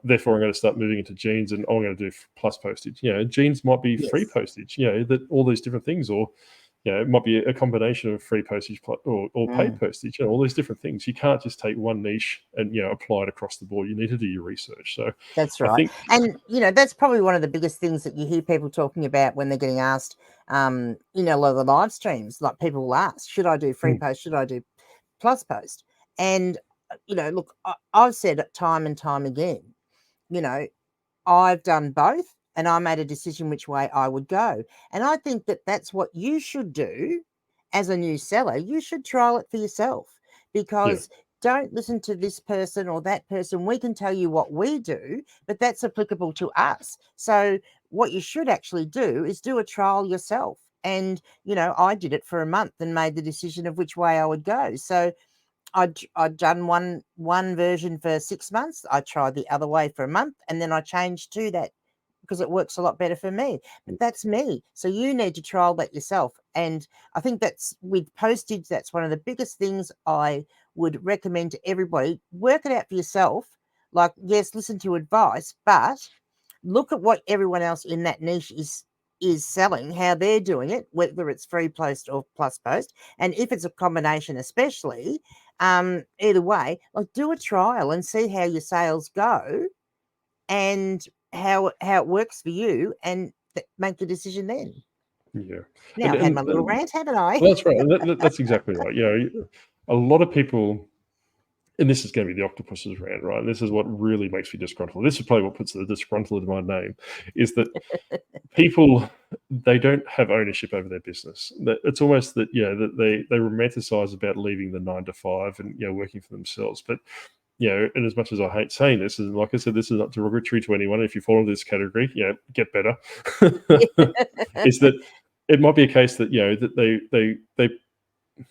therefore I'm going to start moving into jeans and I'm going to do plus postage. Jeans might be free postage. That all these different things, or it might be a combination of free postage or paid postage, all these different things. You can't just take one niche and apply it across the board. You need to do your research. So that's right. And that's probably one of the biggest things that you hear people talking about when they're getting asked, a lot of the live streams. Like, people will ask, should I do free post? Should I do plus post? And look, I've said it time and time again, I've done both, and I made a decision which way I would go. And I think that that's what you should do as a new seller. You should trial it for yourself, because don't listen to this person or that person. We can tell you what we do, but that's applicable to us. So what you should actually do is do a trial yourself. And, I did it for a month and made the decision of which way I would go. So I'd done one version for 6 months. I tried the other way for a month, and then I changed to that because it works a lot better for me. But that's me. So you need to trial that yourself. And I think that's with postage, that's one of the biggest things I would recommend to everybody. Work it out for yourself. Like, yes, listen to advice, but look at what everyone else in that niche is selling, how they're doing it, whether it's free post or plus post. And if it's a combination, especially, either way, like, do a trial and see how your sales go and how it works for you, and make the decision then. Yeah. Now I've had my little rant, haven't I? Well, that's right. That's exactly right. A lot of people, and this is going to be the octopus's rant, right? This is what really makes me disgruntled. This is probably what puts the disgruntled in my name, is that people, they don't have ownership over their business. It's almost that, that they romanticize about leaving the 9 to 5 and, working for themselves. But, and as much as I hate saying this, and like I said, this is not derogatory to anyone. If you fall into this category, get better. Is that it might be a case that, that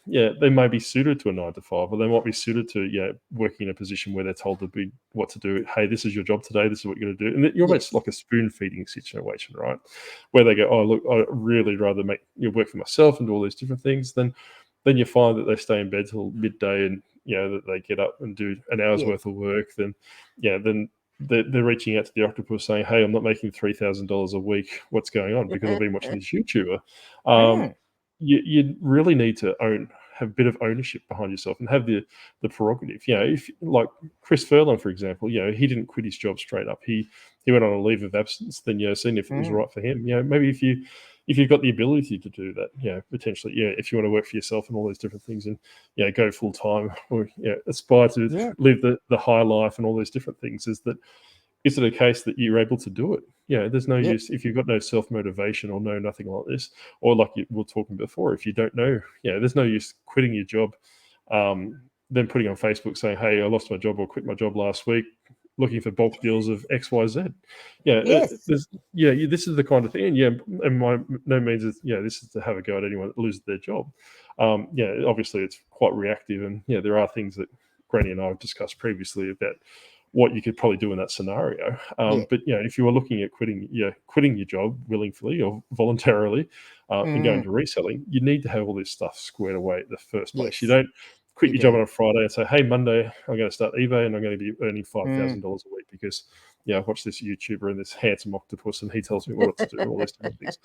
they may be suited to a 9 to 5, or they might be suited to working in a position where they're told to be what to do. Hey, this is your job today. This is what you're going to do, and you're almost like a spoon feeding situation, right? Where they go, oh look, I really rather work for myself and do all these different things. Then you find that they stay in bed till midday, and that they get up and do an hour's worth of work. Then they're reaching out to the octopus saying, hey, I'm not making $3,000 a week. What's going on? Because I've been watching this YouTuber. You really need to have a bit of ownership behind yourself and have the prerogative. If like Chris Furlong, for example, he didn't quit his job straight up. He went on a leave of absence. Then seeing if it was right for him. Maybe if you've got the ability to do that, potentially, if you want to work for yourself and all those different things, and go full time, or aspire to live the high life and all those different things, is it a case that you're able to do it? There's no use if you've got no self-motivation or no nothing like this, or like we were talking before, if you don't know, there's no use quitting your job, then putting on Facebook saying, hey, I lost my job or quit my job last week, looking for bulk deals of XYZ. This is the kind of thing. And by no means is this is to have a go at anyone that loses their job. Obviously it's quite reactive, and there are things that Granny and I have discussed previously about what you could probably do in that scenario. But if you were looking at quitting your job willingly or voluntarily and going to reselling, you need to have all this stuff squared away at the first place. You don't quit your job on a Friday and say, hey, Monday I'm going to start eBay and I'm going to be earning $5,000 a week because I've watched this YouTuber and this handsome octopus and he tells me what to do and all these different things.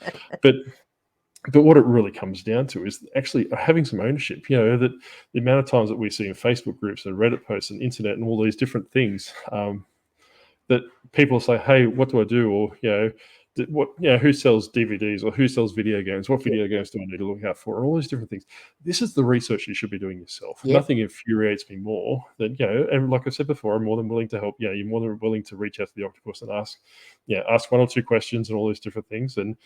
But what it really comes down to is actually having some ownership. That the amount of times that we see in Facebook groups and Reddit posts and internet and all these different things, that people say, "Hey, what do I do?" Or who sells DVDs or who sells video games? What video games do I need to look out for? And all these different things. This is the research you should be doing yourself. Nothing infuriates me more than and like I said before, I'm more than willing to help. You're more than willing to reach out to the octopus and ask one or two questions and all these different things. And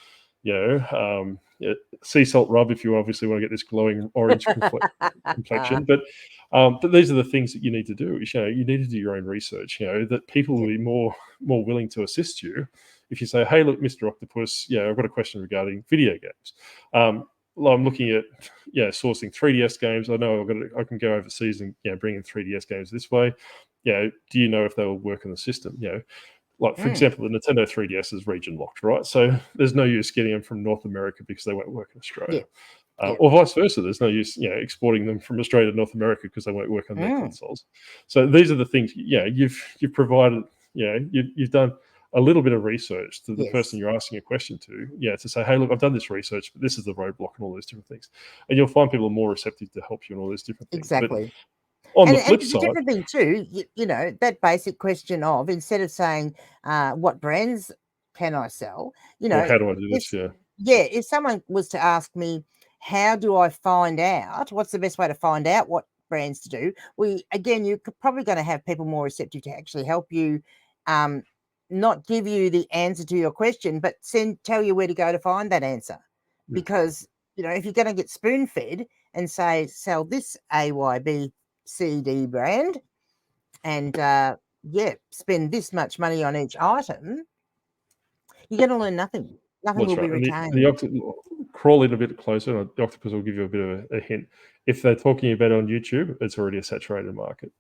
sea salt rub if you obviously want to get this glowing orange complexion. But these are the things that you need to do. You need to do your own research. That people will be more willing to assist you if you say, "Hey, look, Mr. Octopus, I've got a question regarding video games. I'm looking at sourcing 3DS games. I know I can go overseas and bring in 3DS games this way. Do you know if they will work on the system? Like, for example, the Nintendo 3DS is region locked, right? So there's no use getting them from North America because they won't work in Australia. Or vice versa. There's no use, exporting them from Australia to North America because they won't work on their consoles. So these are the things, you've provided, you've done a little bit of research to the person you're asking a question to say, hey, look, I've done this research, but this is the roadblock and all those different things. And you'll find people are more receptive to help you and all these different things. Exactly. But on the flip side, different thing too, that basic question of, instead of saying, what brands can I sell? how do I do this? If someone was to ask me, how do I find out? What's the best way to find out what brands to do? You're probably going to have people more receptive to actually help you not give you the answer to your question, but tell you where to go to find that answer. Yeah. Because, if you're going to get spoon-fed and say, sell this AYBCD brand and, spend this much money on each item, you're going to learn nothing. Nothing will That's be right. And retained. crawl in a bit closer, and the octopus will give you a bit of a hint. If they're talking about it on YouTube, it's already a saturated market.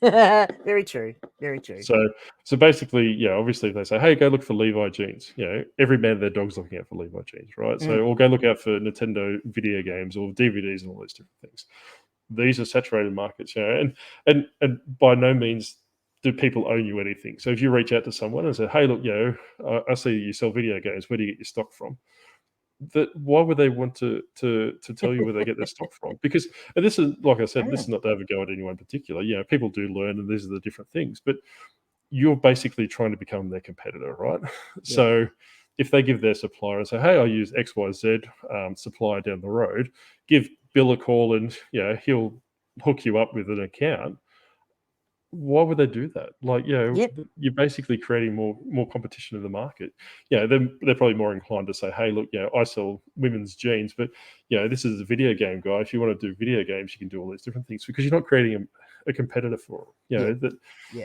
Very true. Very true. So basically, obviously if they say, hey, go look for Levi jeans, every man and their dog's looking out for Levi jeans, right? So, or go look out for Nintendo video games or DVDs and all these different things. These are saturated markets, and by no means do people owe you anything. So if you reach out to someone and say, hey, look, I see you sell video games, where do you get your stock from? Why would they want to tell you where they get their stock from? Because, and this is, like I said, this is not to ever go at anyone in particular. People do learn, and these are the different things, but you're basically trying to become their competitor, right? Yeah. So if they give their supplier and say, hey, I use XYZ supplier down the road, give Bill a call and he'll hook you up with an account. Why would they do that? Like, you're basically creating more competition in the market. They're probably more inclined to say, hey, look, I sell women's jeans, but this is a video game guy. If you want to do video games, you can do all these different things, because you're not creating a competitor for them.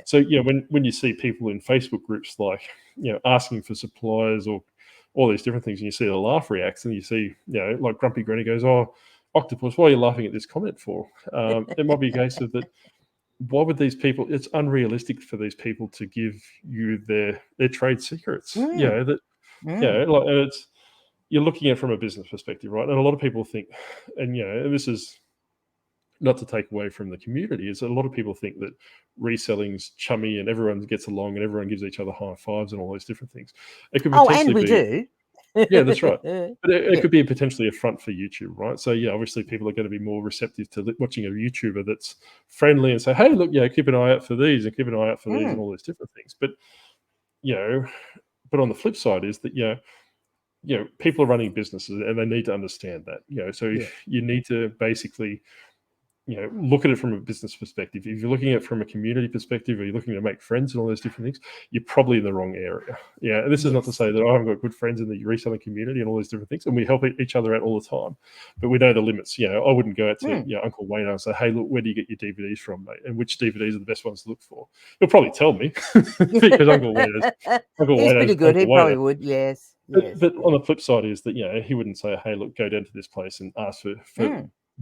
So when you see people in Facebook groups like asking for suppliers or all these different things, and you see the laugh reacts, and you see like Grumpy Granny goes, oh, Octopus, why are you laughing at this comment for? It might be a case of that. Why would these people? It's unrealistic for these people to give you their trade secrets. And it's, you're looking at it from a business perspective, right? And a lot of people think, and this is not to take away from the community, is that a lot of people think that reselling's chummy and everyone gets along and everyone gives each other high fives and all those different things. It could potentially and we do. Yeah, that's right. But it could be potentially a front for YouTube, right? So obviously people are going to be more receptive to watching a YouTuber that's friendly and say, hey, look, keep an eye out for these and keep an eye out for these and all these different things. But but on the flip side is that people are running businesses and they need to understand that. So you need to basically look at it from a business perspective. If you're looking at it from a community perspective, or you're looking to make friends and all those different things, you're probably in the wrong area. And this is not to say that I haven't got good friends in the reselling community and all those different things, and we help each other out all the time. But we know the limits. I wouldn't go out to Uncle Wayne and say, hey, look, where do you get your DVDs from, mate? And which DVDs are the best ones to look for? He'll probably tell me because Uncle Wayne he's pretty good. He probably would, yes. But on the flip side is that he wouldn't say, hey, look, go down to this place and ask for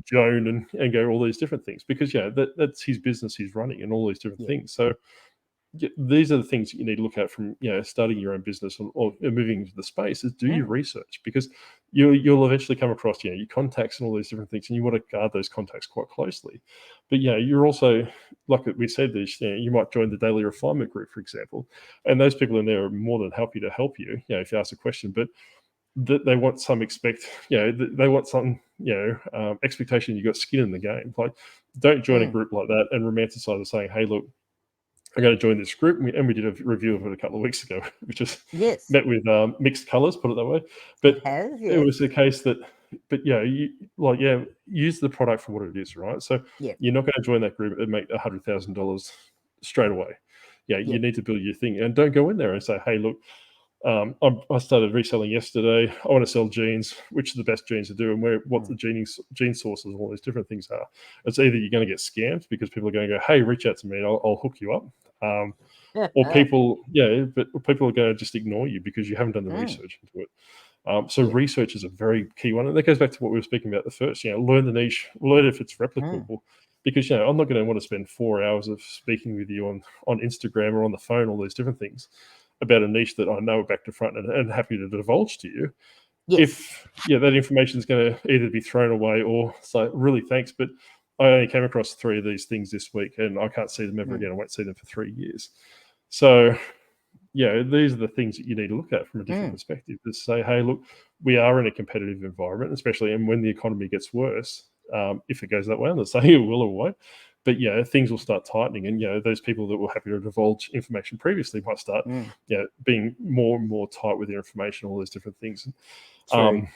Joan and go all these different things, because that's his business he's running and all these different things. So these are the things that you need to look at from starting your own business or moving into the space, is do your research, because you'll eventually come across your contacts and all these different things, and you want to guard those contacts quite closely. But you're also, like we said, this you might join the daily refinement group, for example, and those people in there are more than happy to help you if you ask a question. But that they want some they want some expectation you got skin in the game. Like, don't join a group like that and romanticize it, saying, hey, look, I'm going to join this group, and we did a review of it a couple of weeks ago, which is met with mixed colors, put it that way. But it was a case that, use the product for what it is, right? So you're not going to join that group and make $100,000 straight away. You need to build your thing, and don't go in there and say, hey, look, I started reselling yesterday. I want to sell jeans. Which are the best jeans to do, and what the jean sources and all these different things are. It's either you're going to get scammed because people are going to go, hey, reach out to me and I'll hook you up. Or people are going to just ignore you because you haven't done the research into it. So research is a very key one. And that goes back to what we were speaking about the first, learn the niche, learn if it's replicable. Because, I'm not going to want to spend 4 hours of speaking with you on Instagram or on the phone, all these different things, about a niche that I know back to front and happy to divulge to you. If that information is going to either be thrown away or say, really, thanks, but I only came across 3 of these things this week and I can't see them ever again. I won't see them for 3 years. So these are the things that you need to look at from a different perspective, to say, hey, look, we are in a competitive environment, especially, and when the economy gets worse, if it goes that way, I'm not saying it will or won't, but things will start tightening, and those people that were happy to divulge information previously might start being more and more tight with their information, all those different things. And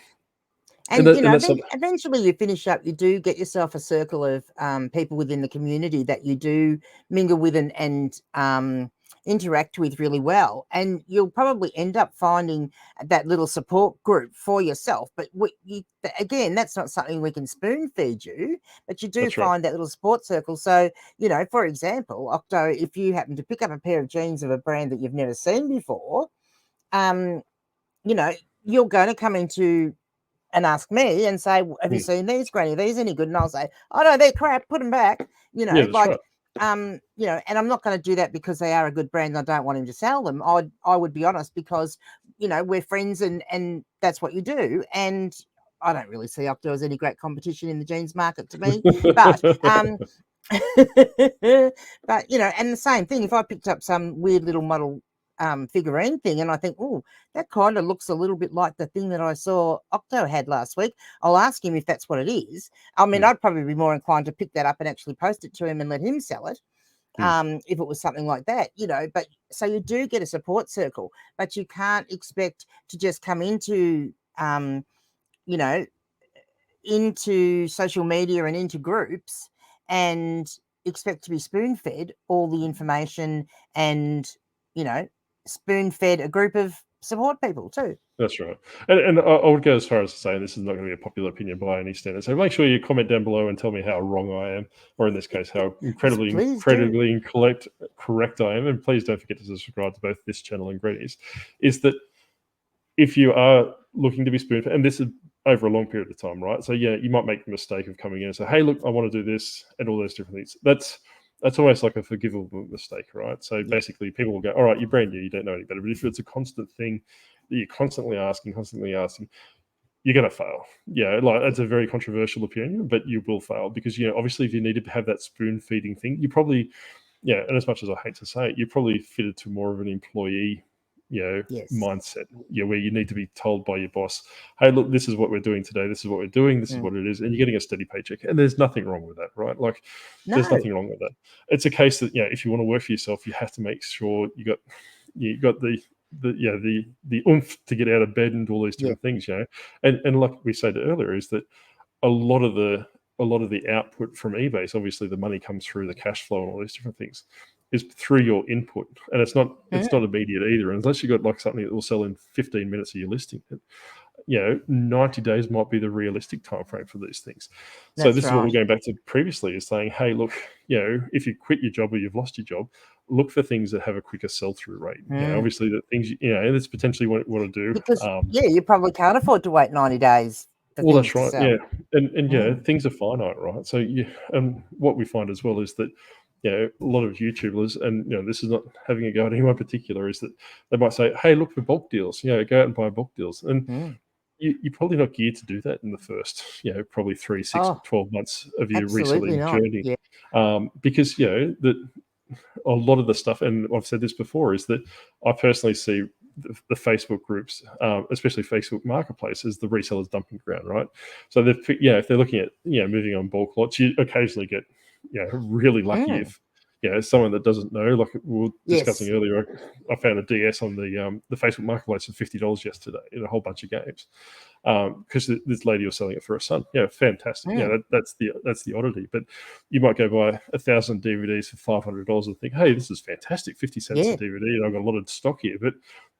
eventually you finish up, you do get yourself a circle of people within the community that you do mingle with and interact with really well, and you'll probably end up finding that little support group for yourself. But again, that's not something we can spoon feed you, but you do That's right. find that little support circle. So, for example, Octo, if you happen to pick up a pair of jeans of a brand that you've never seen before, you're going to come into and ask me and say, have you seen these, Granny? Are these any good? And I'll say, oh no, they're crap, put them back. Yeah, that's right. And I'm not going to do that because they are a good brand and I don't want him to sell them. I would be honest, because we're friends and that's what you do. And I don't really see Octo as any great competition in the jeans market to me. But but and the same thing, if I picked up some weird little model figurine thing and I think, oh, that kind of looks a little bit like the thing that I saw Octo had last week, I'll ask him if that's what it is. I mean, I'd probably be more inclined to pick that up and actually post it to him and let him sell it, if it was something like that, but so you do get a support circle, but you can't expect to just come into into social media and into groups and expect to be spoon-fed all the information and spoon-fed a group of support people too. That's right. And I would go as far as to say, and this is not going to be a popular opinion by any standard, so make sure you comment down below and tell me how wrong I am, or in this case, how incredibly correct I am. And please don't forget to subscribe to both this channel and Granny's. Is that if you are looking to be spoon-fed, and this is over a long period of time, right? So yeah, you might make the mistake of coming in and say, hey, look, I want to do this and all those different things. That's almost like a forgivable mistake, right? So basically people will go, all right, you're brand new, you don't know any better. But if it's a constant thing that you're constantly asking, you're going to fail. Yeah, like that's a very controversial opinion, but you will fail because, obviously if you need to have that spoon feeding thing, you probably, and as much as I hate to say it, you're probably fitted to more of an employee mindset, where you need to be told by your boss, hey, look, this is what we're doing today, this is what we're doing, this is what it is, and you're getting a steady paycheck, and there's nothing wrong with that, right? Like there's nothing wrong with that. It's a case that if you want to work for yourself, you have to make sure you got the oomph to get out of bed and do all these different things, and like we said earlier, is that a lot of the output from eBay, so obviously the money comes through the cash flow and all these different things, is through your input, and it's not immediate either, unless you got like something that will sell in 15 minutes of your listing. 90 days might be the realistic time frame for these things. So this is what we're going back to previously, is saying, hey, look, if you quit your job or you've lost your job, look for things that have a quicker sell-through rate. Obviously the things and that's potentially what you want to do, because you probably can't afford to wait 90 days. Well, that's right. And things are finite, right? So and what we find as well is that a lot of YouTubers, and this is not having a go at anyone particular, is that they might say, hey, look for bulk deals, go out and buy bulk deals. And you're probably not geared to do that in the first, probably 3, 6, 12 months of your reselling journey. Because, that a lot of the stuff, and I've said this before, is that I personally see the Facebook groups, especially Facebook Marketplace, as the resellers' dumping ground, right? So if they're looking at moving on bulk lots, you occasionally get really lucky if someone that doesn't know, like we were discussing earlier, I found a DS on the Facebook Marketplace for $50 yesterday in a whole bunch of games, because this lady was selling it for her son. Fantastic. That's the oddity. But you might go buy 1,000 DVDs for $500 and think, hey, this is fantastic, 50 cents a DVD, and I've got a lot of stock here. But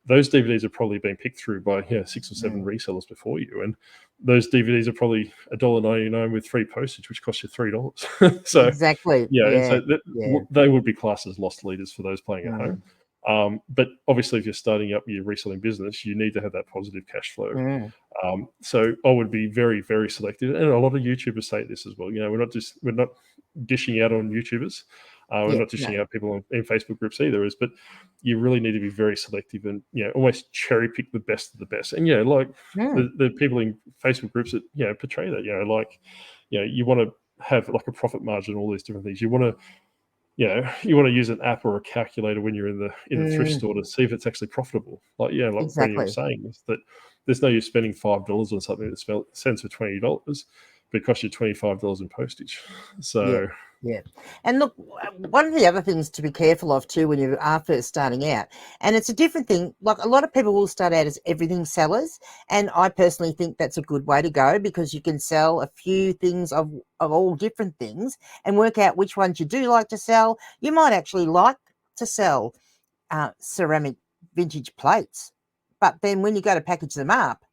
those DVDs are probably being picked through by 6 or 7 resellers before you, and those DVDs are probably $1.99 with free postage, which costs you $3. So exactly, they would be classed as lost leaders for those playing at home. But obviously, if you're starting up your reselling business, you need to have that positive cash flow. So I would be very, very selective, and a lot of YouTubers say this as well. We're not dishing out on YouTubers. We're not dishing out people in Facebook groups either, but you really need to be very selective and almost cherry pick the best of the best. And the people in Facebook groups that portray that, you want to have like a profit margin, all these different things. You want to use an app or a calculator when you're in the thrift store to see if it's actually profitable. Like Brady was saying, is that there's no use spending $5 on something that sells for $20, but it costs you $25 in postage. So and look, one of the other things to be careful of too when you are first starting out, and it's a different thing, like a lot of people will start out as everything sellers, and I personally think that's a good way to go, because you can sell a few things of all different things and work out which ones you do like to sell. You might actually like to sell ceramic vintage plates. But then when you go to package them up,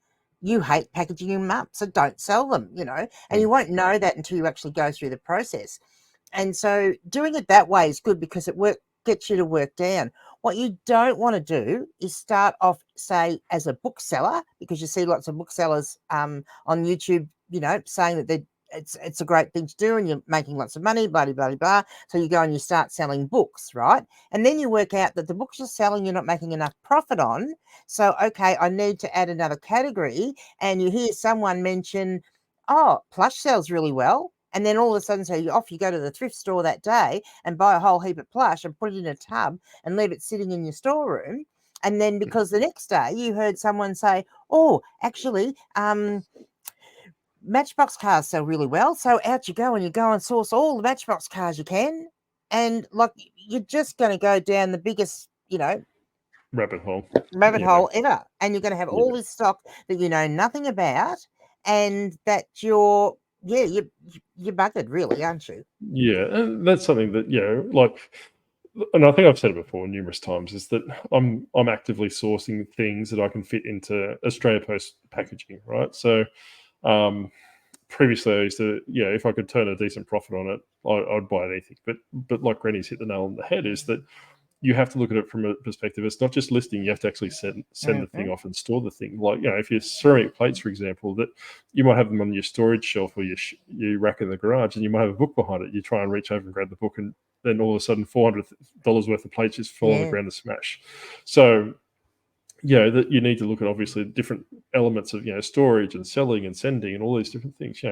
you hate packaging them up, so don't sell them, and you won't know that until you actually go through the process. And so doing it that way is good because it gets you to work down. What you don't want to do is start off, say, as a bookseller, because you see lots of booksellers on YouTube, saying that it's a great thing to do and you're making lots of money, blah, blah, blah, blah. So you go and you start selling books, right? And then you work out that the books you're selling, you're not making enough profit on. So, okay, I need to add another category. And you hear someone mention, oh, plush sells really well. And then all of a sudden, so off you go to the thrift store that day and buy a whole heap of plush and put it in a tub and leave it sitting in your storeroom. And then because the next day you heard someone say, oh, actually, Matchbox cars sell really well. So out you go and you go and source all the Matchbox cars you can. And like you're just going to go down the biggest, rabbit hole hole ever. And you're going to have all this stock that you know nothing about and that you're buggered, really, aren't you? Yeah, and that's something that and I think I've said it before numerous times, is that I'm actively sourcing things that I can fit into Australia Post packaging, right? So previously I used to, if I could turn a decent profit on it, I'd buy anything. But like Granny's hit the nail on the head, is that you have to look at it from a perspective. It's not just listing. You have to actually send the thing off and store the thing. Like, if you're ceramic plates, for example, that you might have them on your storage shelf or your rack in the garage, and you might have a book behind it. You try and reach over and grab the book, and then all of a sudden $400 worth of plates just fall on the ground and smash. So, that you need to look at obviously different elements of storage and selling and sending and all these different things.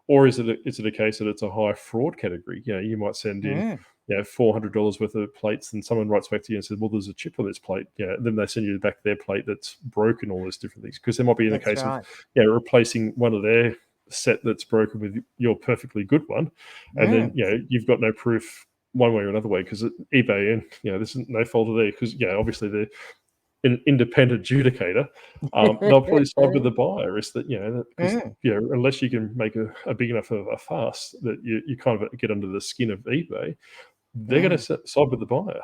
Or is it a case that it's a high fraud category? You might send in $400 worth of plates, and someone writes back to you and says, well, there's a chip on this plate. Then they send you back their plate that's broken, all those different things, because there might be in the case of replacing one of their set that's broken with your perfectly good one, and then you've got no proof one way or another way, because eBay, and this is no fault of theirs, because obviously they're an independent adjudicator, they'll probably side with the buyer. Is that unless you can make a big enough of a fuss that you kind of get under the skin of eBay, they're going to side with the buyer.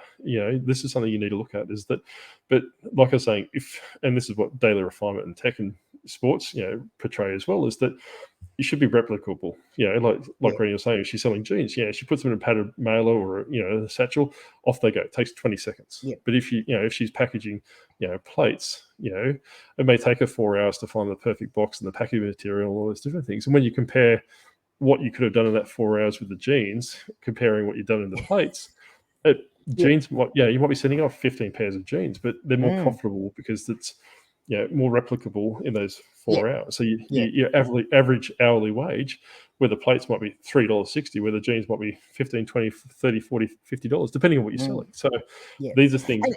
This is something you need to look at. Is that, but like I was saying, and this is what daily refinement and tech and sports portray as well, is that you should be replicable. Like Granny was saying, if she's selling jeans, she puts them in a padded mailer or a satchel, off they go. It takes 20 seconds. But if if she's packaging plates, it may take her 4 hours to find the perfect box and the packaging material and all those different things. And when you compare what you could have done in that 4 hours with the jeans, comparing what you've done in the plates, jeans, you might be sending off 15 pairs of jeans, but they're more profitable because it's more replicable in those 4 hours. So your average hourly wage, where the plates might be $3.60, where the jeans might be $15, $20, $30, $40, $50, depending on what you're selling. So these are things,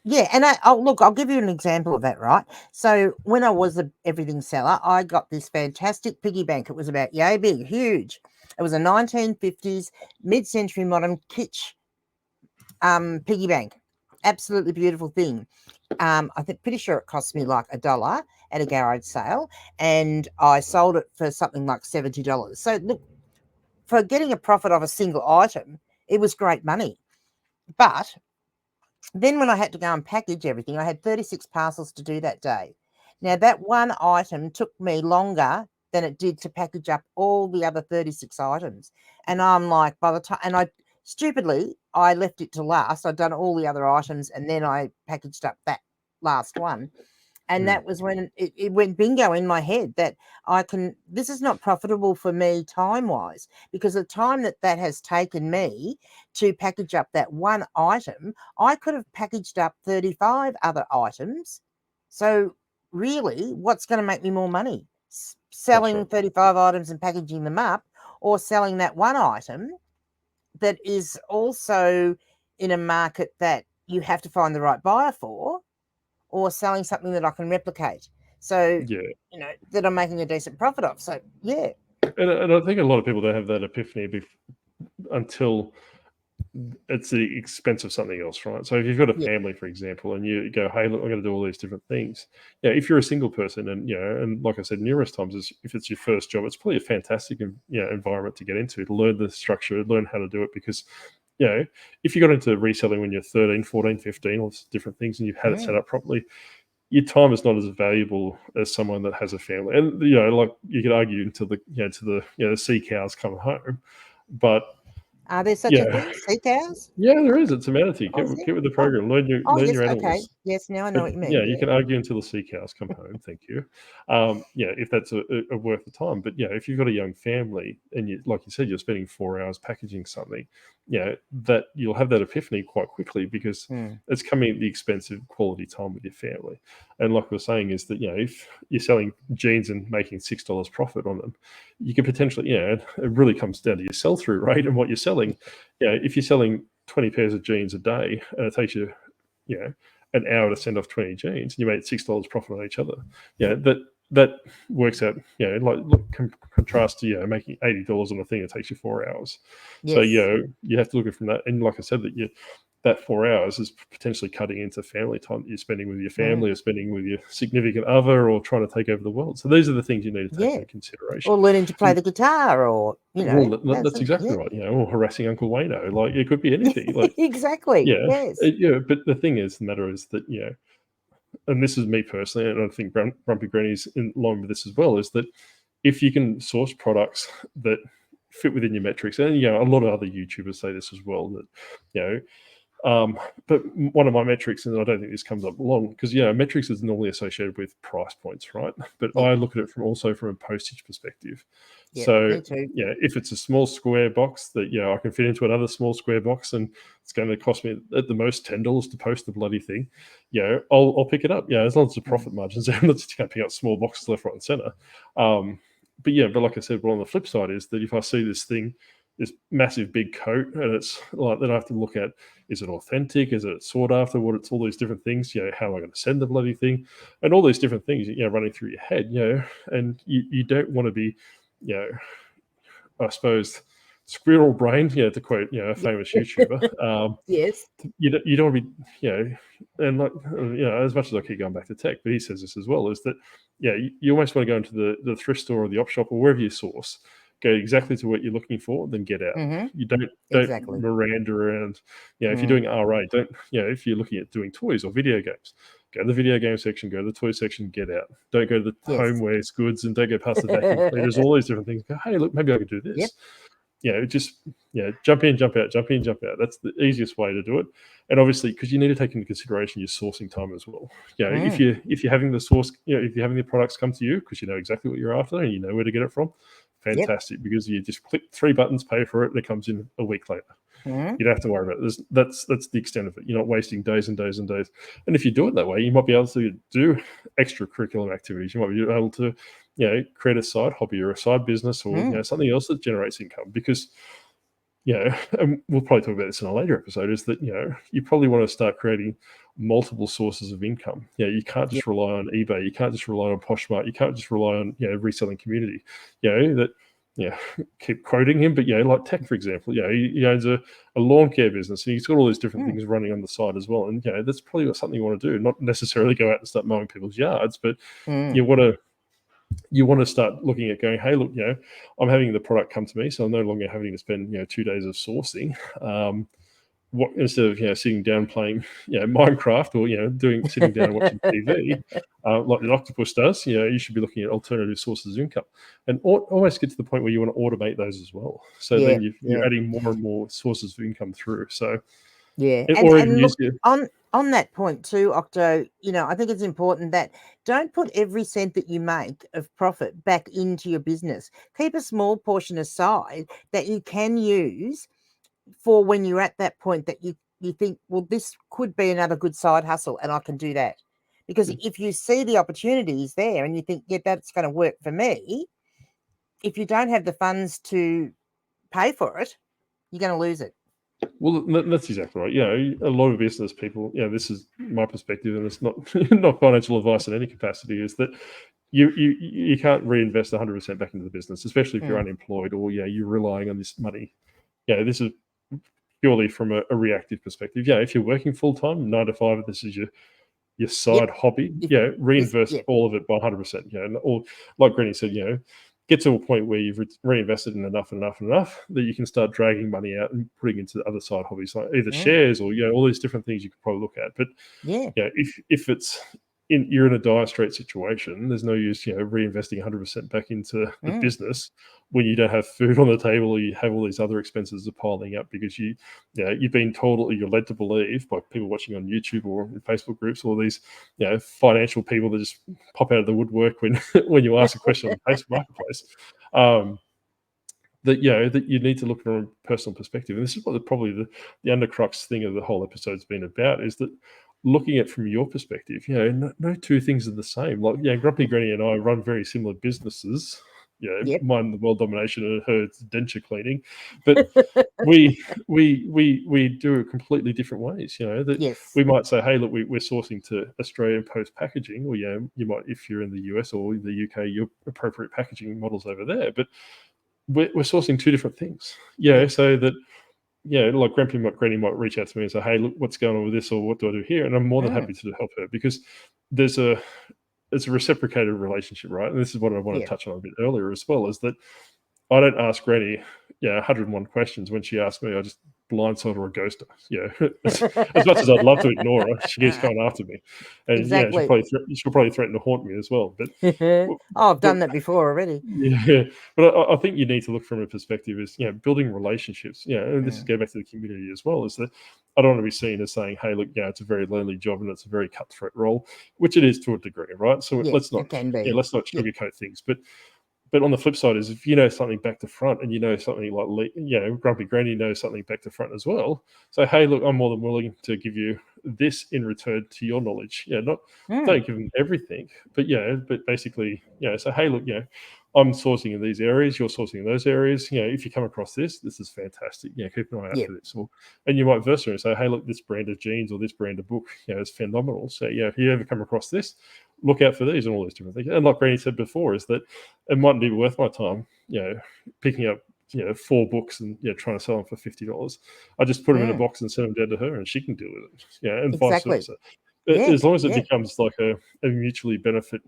Yeah, and I'll give you an example of that, right? So when I was the everything seller, I got this fantastic piggy bank. It was about yay big, huge. It was a 1950s mid-century modern kitsch piggy bank. Absolutely beautiful thing. I think pretty sure it cost me like $1 at a garage sale, and I sold it for something like $70. So look, for getting a profit of a single item, it was great money. But then when I had to go and package everything, I had 36 parcels to do that day. Now, that one item took me longer than it did to package up all the other 36 items. And I'm like, by the time, and I left it to last. I'd done all the other items, and then I packaged up that last one. And that was when it went bingo in my head that this is not profitable for me time-wise, because the time that has taken me to package up that one item, I could have packaged up 35 other items. So really, what's going to make me more money? Selling 35 items and packaging them up, or selling that one item that is also in a market that you have to find the right buyer for, or selling something that I can replicate. So, that I'm making a decent profit of. So, yeah. And I think a lot of people don't have that epiphany until it's the expense of something else, right? So if you've got a family, for example, and you go, hey, look, I'm going to do all these different things. If you're a single person, and and like I said numerous times, if it's your first job, it's probably a fantastic environment to get into, to learn the structure, learn how to do it, because if you got into reselling when you're 13, 14, 15, all different things, and you've had it set up properly, your time is not as valuable as someone that has a family. And like you could argue until the sea cows come home, but are there such a thing? Sea cows? Yeah, there is. It's a manatee. Get with the Oh, program. Learn your yes, okay. animals. Yes, now I know But what you mean. you can argue until the sea cows come home. Thank you. If that's a worth the time. But if you've got a young family and you, like you said, you're spending 4 hours packaging something, that you'll have that epiphany quite quickly because it's coming at the expense of quality time with your family. And like we were saying, is that if you're selling jeans and making $6 profit on them, you could potentially, it really comes down to your sell-through rate and what you're selling. If you're selling 20 pairs of jeans a day and it takes you, an hour to send off 20 jeans, and you made $6 profit on each other. That works out, contrast to making $80 on a thing that takes you 4 hours. Yes. So you have to look at it from that. And like I said, that 4 hours is potentially cutting into family time that you're spending with your family or spending with your significant other or trying to take over the world. So these are the things you need to take into consideration. Or learning to play the guitar or, Well, that's exactly right. Or harassing Uncle Wayno. Like, it could be anything. Like, exactly. Yes. But the thing is, the matter is that, and this is me personally, and I think Grumpy Granny's in line with this as well, is that if you can source products that fit within your metrics, and a lot of other YouTubers say this as well, that but one of my metrics, and I don't think this comes up long, because metrics is normally associated with price points, right? But I look at it also from a postage perspective. So if it's a small square box that I can fit into another small square box, and it's going to cost me at the most $10 to post the bloody thing, I'll pick it up. As long as the profit margins, I'm not just going to pick up small boxes left, right, and center. But like I said, on the flip side is that if I see this massive big coat, and it's like, then I have to look at, is it authentic? Is it sought after? It's all these different things. How am I going to send the bloody thing? And all these different things, running through your head. And you don't want to be, I suppose, squirrel brained. To quote, a famous YouTuber. Yes. You don't want to be, and like, as much as I keep going back to tech, but he says this as well, is that, you almost want to go into the thrift store or the op shop or wherever you source. Go exactly to what you're looking for, then get out. You don't Miranda around. If you're doing RA, don't. If you're looking at doing toys or video games, go to the video game section, go to the toy section, get out. Don't go to the homewares goods, and don't go past the vacuum cleaners. All these different things. Go, hey, look, maybe I could do this. Just jump in, jump out, jump in, jump out. That's the easiest way to do it. And obviously, because you need to take into consideration your sourcing time as well. If you're having the source, if you're having the products come to you because you know exactly what you're after and you know where to get it from, fantastic, because you just click 3 buttons, pay for it, and it comes in a week later. You don't have to worry about it. That's the extent of it. You're not wasting days and days and days. And if you do it that way, you might be able to do extracurricular activities. You might be able to, create a side hobby or a side business or something else that generates income. Because, and we'll probably talk about this in a later episode, is that you probably want to start creating multiple sources of income. You can't just rely on eBay. You can't just rely on Poshmark. You can't just rely on reselling community. Keep quoting him, but like Tech, for example, he owns a lawn care business and he's got all these different things running on the side as well. And that's probably something you want to do, not necessarily go out and start mowing people's yards, but you want to start looking at going, hey, look, I'm having the product come to me, so I'm no longer having to spend 2 days of sourcing. Instead of sitting down playing Minecraft or sitting down and watching TV like the octopus does, you should be looking at alternative sources of income and almost get to the point where you want to automate those as well. So then you're adding more and more sources of income through. So and look, on that point too, Octo, I think it's important that don't put every cent that you make of profit back into your business. Keep a small portion aside that you can use for when you're at that point that you think, well, this could be another good side hustle and I can do that. Because if you see the opportunities there and you think, that's going to work for me, if you don't have the funds to pay for it, you're going to lose it. Well, that's exactly right. A lot of business people, this is my perspective, and it's not not financial advice in any capacity, is that you can't reinvest 100% back into the business, especially if you're unemployed or you're relying on this money. This is purely from a reactive perspective. If you're working full time, 9 to 5, this is your side hobby. Reinvest all of it by 100%. Or like Granny said, get to a point where you've reinvested in enough that you can start dragging money out and putting into other side hobbies, like either shares or all these different things you could probably look at. But if it's you're in a dire straight situation, there's no use reinvesting 100% back into the business when you don't have food on the table, or you have all these other expenses are piling up because you've been told, or you're led to believe by people watching on YouTube or in Facebook groups, all these financial people that just pop out of the woodwork when when you ask a question on the Facebook marketplace. That you need to look from a personal perspective, and this is what probably the undercrux thing of the whole episode's been about, is that looking at from your perspective, no two things are the same. Like, Grumpy Granny and I run very similar businesses. Mine the world domination and her denture cleaning, but we do it completely different ways. We might say, hey, look, we're sourcing to Australian post packaging, or you might, if you're in the US or the UK, your appropriate packaging models over there, but we're sourcing two different things. So that like Grumpy Granny might reach out to me and say, hey, look, what's going on with this, or what do I do here? And I'm more than happy to help her, because it's a reciprocated relationship, right? And this is what I want to touch on a bit earlier as well, is that I don't ask Granny 101 questions. When she asks me, I just blindside her or ghost her. As much as I'd love to ignore her, she keeps coming after me, and she'll probably threaten to haunt me as well. But I've done that before already. But I think you need to look from a perspective is building relationships. And this is go back to the community as well. Is that I don't want to be seen as saying, hey, look, it's a very lonely job and it's a very cutthroat role, which it is to a degree, right? So let's not sugarcoat things, But on the flip side is, if you know something back to front, and something like, Grumpy Granny knows something back to front as well. So, hey, look, I'm more than willing to give you this in return to your knowledge. Don't give them everything, but basically, so, hey, look, I'm sourcing in these areas, you're sourcing in those areas. If you come across this is fantastic. Keep an eye out for this. And you might versa and say, hey, look, this brand of jeans or this brand of book, is phenomenal. So, if you ever come across this, look out for these and all these different things. And like Granny said before, is that it mightn't be worth my time, picking up 4 books and trying to sell them for $50. I just put them in a box and send them down to her, and she can deal with it. And vice versa. As long as it becomes like a mutually benefit.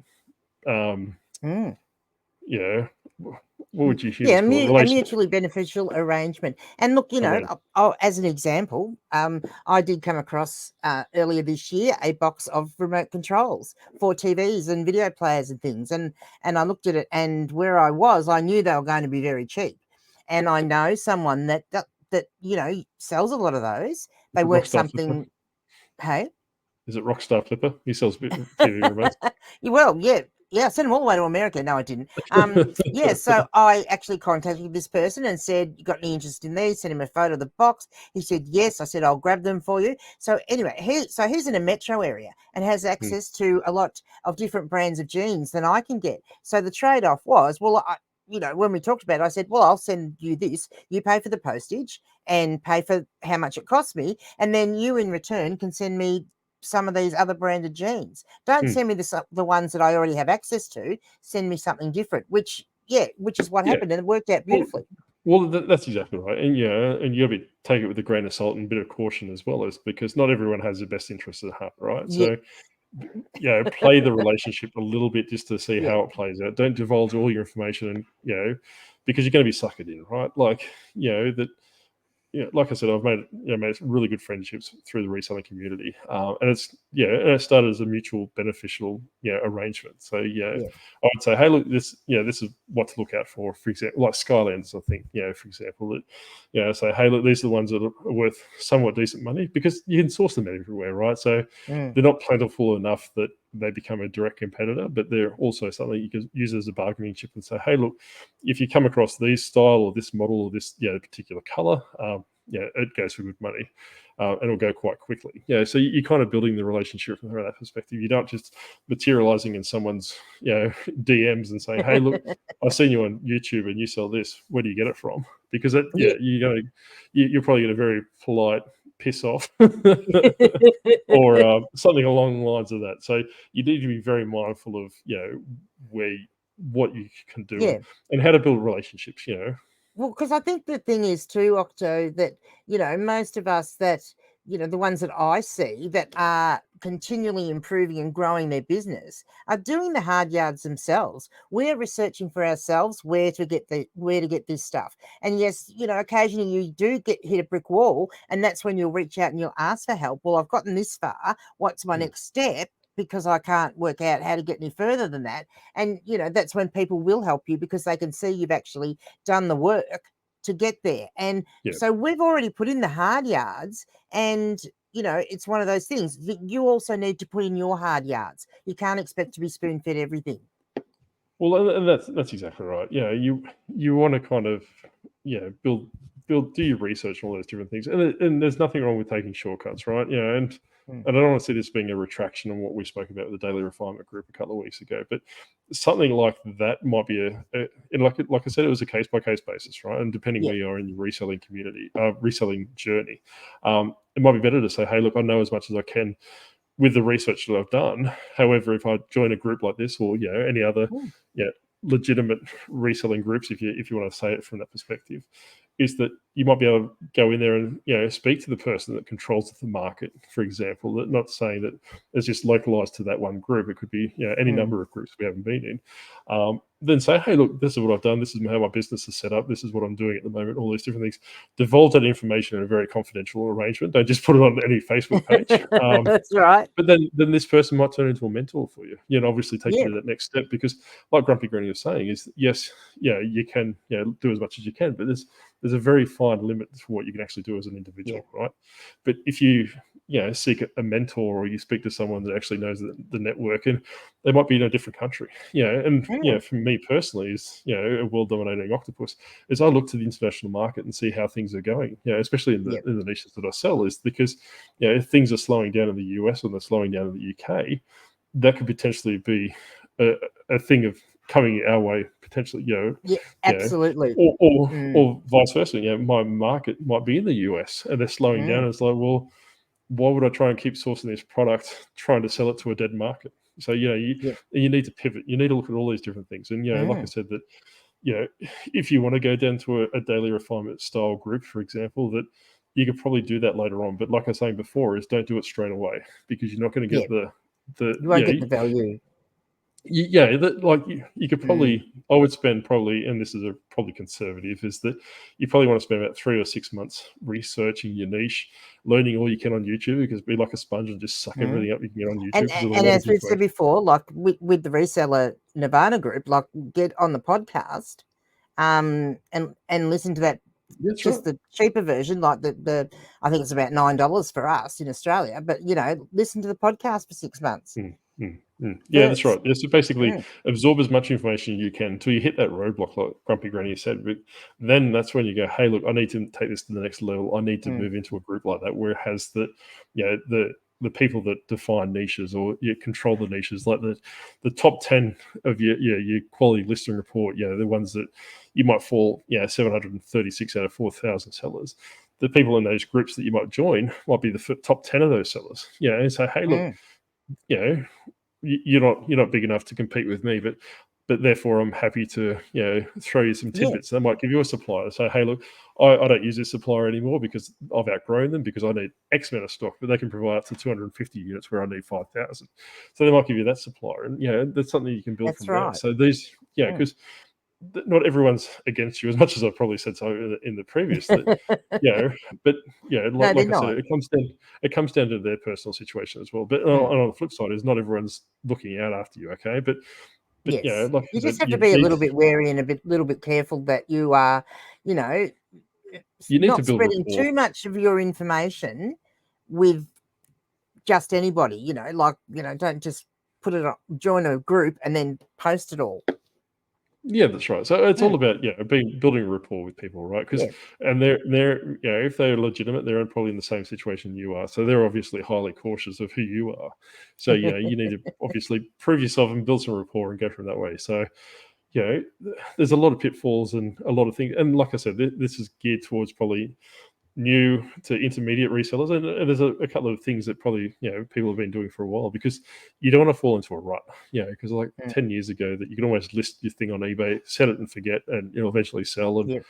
What would you hear? A mutually beneficial arrangement. And look, as an example, I did come across earlier this year a box of remote controls for TVs and video players and things. And I looked at it, and where I was, I knew they were going to be very cheap. And I know someone that sells a lot of those. They work something. Hey, is it Rockstar Flipper? He sells TV remotes. I sent them all the way to America. No, I didn't. So I actually contacted this person and said, you got any interest in these? Sent him a photo of the box. He said, yes. I said, I'll grab them for you. So anyway, he's in a metro area and has access to a lot of different brands of jeans than I can get. So the trade-off was, when we talked about it, I said, well, I'll send you this. You pay for the postage and pay for how much it costs me. And then you in return can send me some of these other branded jeans. Don't send me the ones that I already have access to. Send me something different, which is what happened, and it worked out beautifully. Well, that's exactly right. And and you got to take it with a grain of salt and a bit of caution as well, as because not everyone has the best interests at heart, right? So play the relationship a little bit just to see how it plays out. Don't divulge all your information, and because you're going to be suckered in, right? Like like I said, I've made really good friendships through the reselling community, and it started as a mutual beneficial arrangement. So I would say, hey, look, this is what to look out for. For example, like Skylanders, I think for example, that say, hey, look, these are the ones that are worth somewhat decent money, because you can source them everywhere, right? So they're not plentiful enough that they become a direct competitor, but they're also something you can use as a bargaining chip and say, hey, look, if you come across these style or this model or this particular color, it goes for good money, and it'll go quite quickly. So you're kind of building the relationship from that perspective. You're not just materializing in someone's DMs and saying, hey, look, I've seen you on YouTube and you sell this. Where do you get it from? Because you'll probably get a very polite piss off or something along the lines of that. So you need to be very mindful of what you can do and how to build relationships. Well, because I think the thing is too, Octo, that most of us that the ones that I see that are continually improving and growing their business are doing the hard yards themselves. We're researching for ourselves where to get this stuff. And yes, occasionally you do hit a brick wall, and that's when you'll reach out and you'll ask for help. Well, I've gotten this far. What's my next step? Because I can't work out how to get any further than that. And, that's when people will help you because they can see you've actually done the work to get there. And so we've already put in the hard yards, and it's one of those things that you also need to put in your hard yards. You can't expect to be spoon-fed everything. Well, and that's exactly right. You want to kind of build, do your research and all those different things, and there's nothing wrong with taking shortcuts, right? And I don't want to see this being a retraction on what we spoke about with the Daily Refinement Group a couple of weeks ago, but something like that might be like I said, it was a case by case basis, right? And depending where you are in your reselling community, reselling journey, it might be better to say, hey, look, I know as much as I can with the research that I've done. However, if I join a group like this or any other legitimate reselling groups, if you want to say it from that perspective, is that you might be able to go in there and speak to the person that controls the market, for example. That not saying that it's just localized to that one group. It could be any number of groups we haven't been in. Then say, hey, look, this is what I've done. This is how my business is set up. This is what I'm doing at the moment. All these different things. Divulge that information in a very confidential arrangement. Don't just put it on any Facebook page. That's right. But then this person might turn into a mentor for you. Obviously take you to that next step, because like Grumpy Granny was saying, is yes, you can do as much as you can, but there's a very fine limit to what you can actually do as an individual, right? But if you seek a mentor, or you speak to someone that actually knows the network, and they might be in a different country, for me personally, is a world-dominating octopus, is I look to the international market and see how things are going, especially in the niches that I sell, is because if things are slowing down in the US and they're slowing down in the UK, that could potentially be a thing of coming our way potentially, absolutely, or vice versa. My market might be in the US and they're slowing down. And it's like, well, why would I try and keep sourcing this product, trying to sell it to a dead market? So you need to pivot. You need to look at all these different things. And like I said, that if you want to go down to a daily refinement style group, for example, that you could probably do that later on. But like I was saying before, is don't do it straight away, because you're not going to get you won't get the value. You could probably, I would spend probably, and this is probably conservative, is that you probably want to spend about 3 or 6 months researching your niche, learning all you can on YouTube, because be like a sponge and just suck everything up you can get on YouTube. And as we've said before, like with the Reseller Nirvana group, like get on the podcast and listen to that. That's just the cheaper version, like the I think it's about $9 for us in Australia, but listen to the podcast for 6 months. Yeah, that's right. So basically absorb as much information as you can until you hit that roadblock, like Grumpy Granny said. But then that's when you go, hey, look, I need to take this to the next level. I need to move into a group like that where it has the people that define niches, or you control the niches, like the top 10 of your quality listing report, the ones that you might fall 736 out of 4,000 sellers. The people in those groups that you might join might be the top 10 of those sellers. And say, hey, look, you're not big enough to compete with me, but therefore I'm happy to throw you some tidbits. They might give you a supplier, say, hey, look, I don't use this supplier anymore because I've outgrown them, because I need X amount of stock, but they can provide up to 250 units where I need 5,000. So they might give you that supplier, and that's something you can build from there. So these, because not everyone's against you, as much as I've probably said so in the previous. That, but like I said, it comes down to their personal situation as well. But on the flip side, is not everyone's looking out after you. Okay, but yes, like you just have to be a little bit wary and a little bit careful that you are, you need not to build spreading too much of your information with just anybody. Don't just put it on, join a group and then post it all. Yeah, that's right. So it's all about building a rapport with people, right? Because and they're if they're legitimate, they're probably in the same situation you are. So they're obviously highly cautious of who you are. So you need to obviously prove yourself and build some rapport and go from that way. So there's a lot of pitfalls and a lot of things. And like I said, this is geared towards probably new to intermediate resellers, and there's a couple of things that probably people have been doing for a while, because you don't want to fall into a rut, because like 10 years ago that you can always list your thing on eBay, set it and forget, and it'll eventually sell, and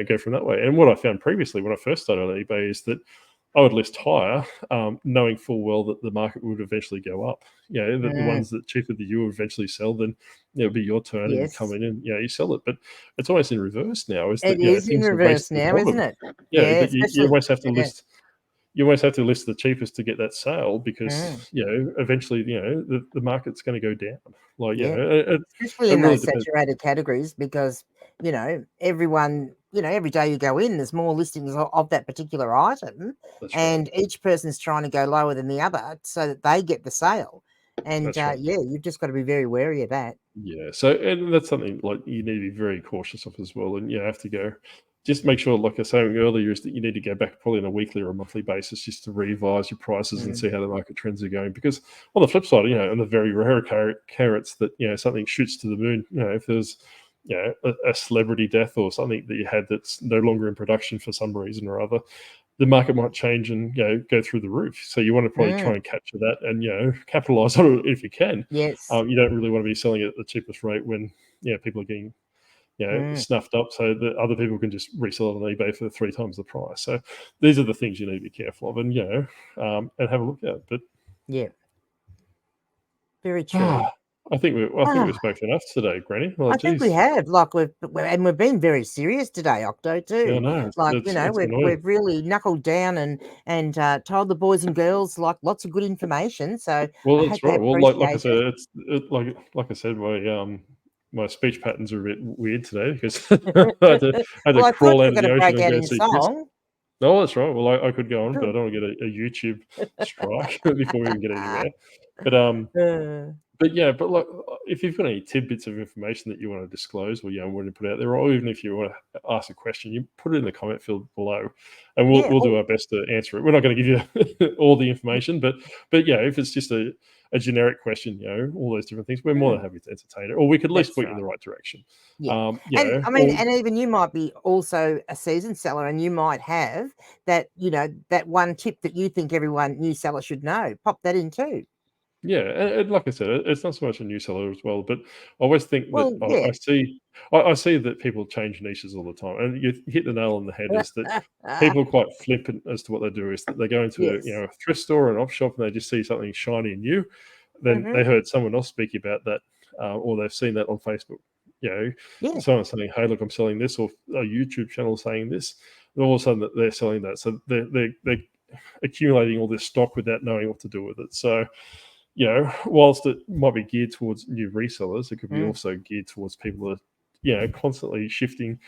go from that way. And what I found previously when I first started on eBay is that I would list higher, knowing full well that the market would eventually go up. That the ones that cheaper that you will eventually sell, then it'll be your turn and you come in and you sell it. But it's almost in reverse now. Is that It is in things are reverse racing to the now, isn't bottom. it? That you Especially. almost have to list. You always have to list the cheapest to get that sale because eventually the market's going to go down. Especially in those saturated categories, because everyone, every day you go in, there's more listings of that particular item, and each person's trying to go lower than the other so that they get the sale. And you've just got to be very wary of that. So and that's something like you need to be very cautious of as well, and you have to go. Just make sure, like I was saying earlier, is that you need to go back probably on a weekly or a monthly basis just to revise your prices and see how the market trends are going. Because on the flip side, on the very rare carrots that something shoots to the moon, if there's a celebrity death or something that you had that's no longer in production for some reason or other, the market might change and go through the roof. So you want to probably try and capture that and capitalize on it if you can. Yes. You don't really want to be selling it at the cheapest rate when people are getting snuffed up, so that other people can just resell it on eBay for 3 times the price. So these are the things you need to be careful of, and and have a look at. But very true. I think we've spoken enough today, Granny. I think we have. Like we've been very serious today, Octo, too. Yeah, no, we've really knuckled down and told the boys and girls lots of good information. So that's right. Well, like I said, like I said, my speech patterns are a bit weird today because I had to crawl out of the ocean and go see Chris. No, that's right. Well, I could go on, but I don't want to get a YouTube strike before we even get anywhere. But like, if you've got any tidbits of information that you want to disclose or want to put out there, or even if you want to ask a question, you put it in the comment field below, and we'll do our best to answer it. We're not going to give you all the information, but if it's just a generic question, all those different things, we're more than happy to entertain it, or we could at least point you in the right direction. And even you might be also a seasoned seller, and you might have that that one tip that you think everyone new seller should know. Pop that in too. And like I said, it's not so much a new seller as well, but I always think that I see that people change niches all the time, and you hit the nail on the head. Is that people are quite flippant as to what they do? Is that they go into a thrift store or an op shop and they just see something shiny and new, then they heard someone else speak about that, or they've seen that on Facebook. Someone saying, "Hey, look, I'm selling this," or a YouTube channel saying this, and all of a sudden that they're selling that, so they're accumulating all this stock without knowing what to do with it. So. Whilst it might be geared towards new resellers, it could be also geared towards people that constantly shifting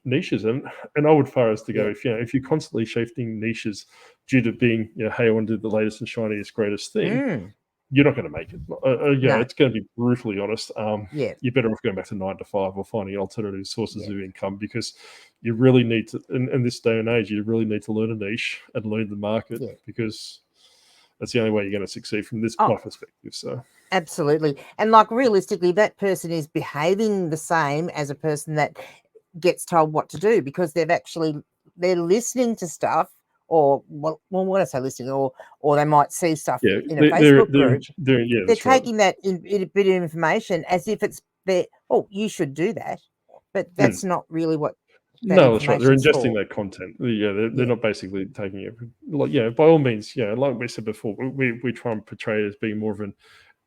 niches. And I would far as to go if you're constantly shifting niches due to being hey, I want to do the latest and shiniest greatest thing, you're not going to make it. It's going to be brutally honest. You're better off going back to 9 to 5 or finding alternative sources of income, because you really need to in this day and age, you really need to learn a niche and learn the market, because that's the only way you're going to succeed from my perspective. So absolutely. And like realistically, that person is behaving the same as a person that gets told what to do, because they're listening to stuff, or when I say listening, or they might see stuff in a Facebook group. They're taking that in a bit of information as if it's there. Oh, you should do that, but that's not really what. No, that's right. They're ingesting that content. They're not basically taking it. By all means, like we said before, we try and portray it as being more of an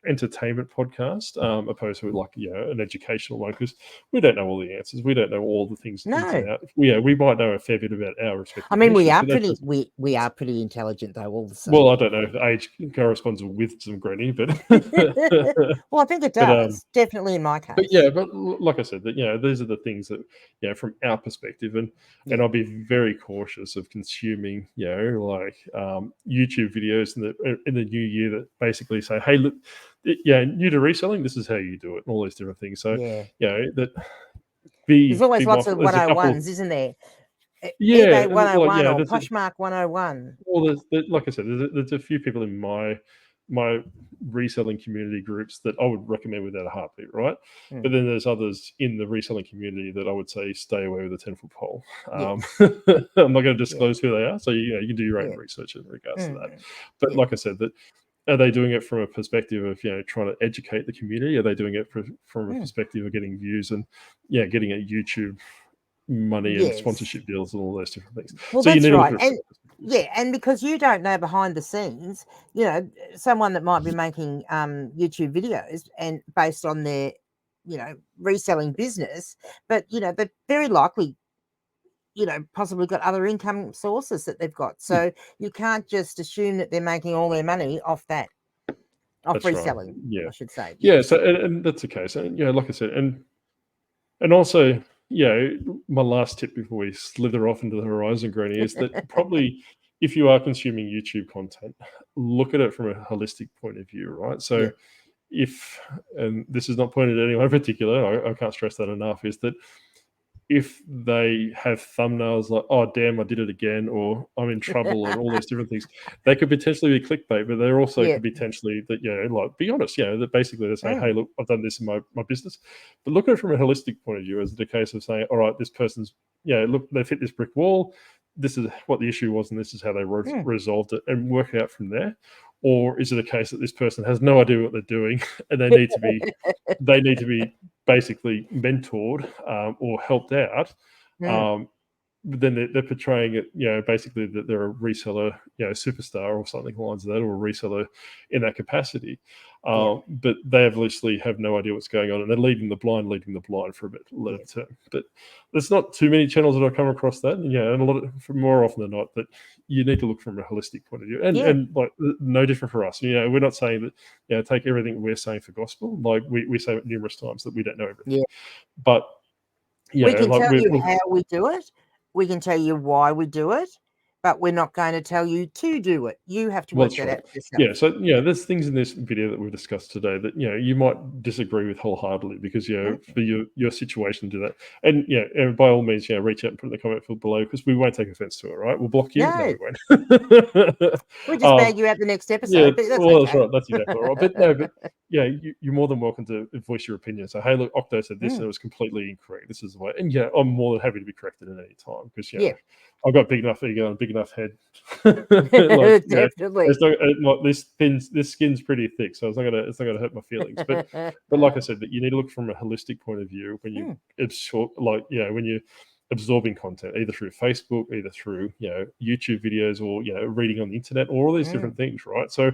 entertainment podcast, opposed to an educational one, because we don't know all the answers. We don't know all the things. No. We might know a fair bit about our respective. I mean, we are pretty intelligent though. All the same. Well, I don't know if age corresponds with some Granny, but well, I think it does. Definitely in my case. But like I said, that these are the things that from our perspective, and I'll be very cautious of consuming YouTube videos in the new year that basically say, hey, look, new to reselling, this is how you do it, and all these different things. So there's always lots of 101s, isn't there? eBay 101 or Poshmark 101. Well, like I said, there's a few people in my reselling community groups that I would recommend without a heartbeat, right? But then there's others in the reselling community that I would say stay away with a 10-foot pole. I'm not going to disclose who they are, so you can do your own research in regards to that. But like I said, that are they doing it from a perspective of trying to educate the community? Are they doing it from a perspective of getting views and getting a YouTube money and sponsorship deals and all those different things? Well, so that's right. Yeah, and because you don't know behind the scenes, you know, someone that might be making YouTube videos and based on their, you know, reselling business, but you know, they're very likely, you know, possibly got other income sources that they've got. Yeah, So you can't just assume that they're making all their money off that, off that's right. reselling, Yeah. I should say. Yeah, Yes. so and that's the case. And yeah, like I said, and also, my last tip before we slither off into the horizon, Granny, is that probably if you are consuming YouTube content, look at it from a holistic point of view, right? So Yeah. if, and this is not pointed at anyone in particular, I can't stress that enough, is that if they have thumbnails like, oh, damn, I did it again, or I'm in trouble, and all those different things, they could potentially be clickbait, but there also Yeah. could be potentially that, like, be honest, that basically they're saying, hey, Mm. look, I've done this in my business. But look at it from a holistic point of view as the case of saying, all right, this person's, look, they've hit this brick wall. This is what the issue was, and this is how they resolved it, and work out from there. Or is it a case that this person has no idea what they're doing, and they need to be basically mentored or helped out? Mm. But then they're portraying it, basically that they're a reseller, superstar or something along that, or a reseller in that capacity. Yeah. But they obviously have no idea what's going on, and they're leading the blind for a bit later term. But there's not too many channels that I come across that, and a lot of, more often than not, that you need to look from a holistic point of view, and like no different for us. We're not saying that take everything we're saying for gospel. Like we say it numerous times that we don't know everything, Yeah. but We can like tell you how we do it. We can tell you why we do it, but we're not going to tell you to do it. You have to Well, work that's that right. out for yourself. So there's things in this video that we've discussed today that you might disagree with wholeheartedly because for your situation to do that, and by all means reach out and put in the comment field below because we won't take offense to it. Right? We'll block you. No, No, we won't. we'll just bag you out the next episode, but that's Well, that's okay. right. That's exactly right. But no, but you're more than welcome to voice your opinion. So, hey, look, Octo said this and it was completely incorrect. This is the way. And I'm more than happy to be corrected at any time because I've got big enough ego and big enough head. Like, Definitely. it's not, this skin's pretty thick, so it's not gonna hurt my feelings. But like I said, that you need to look from a holistic point of view when you absorb, when you're absorbing content, either through Facebook, either through YouTube videos, or reading on the internet, or all these different things, right? So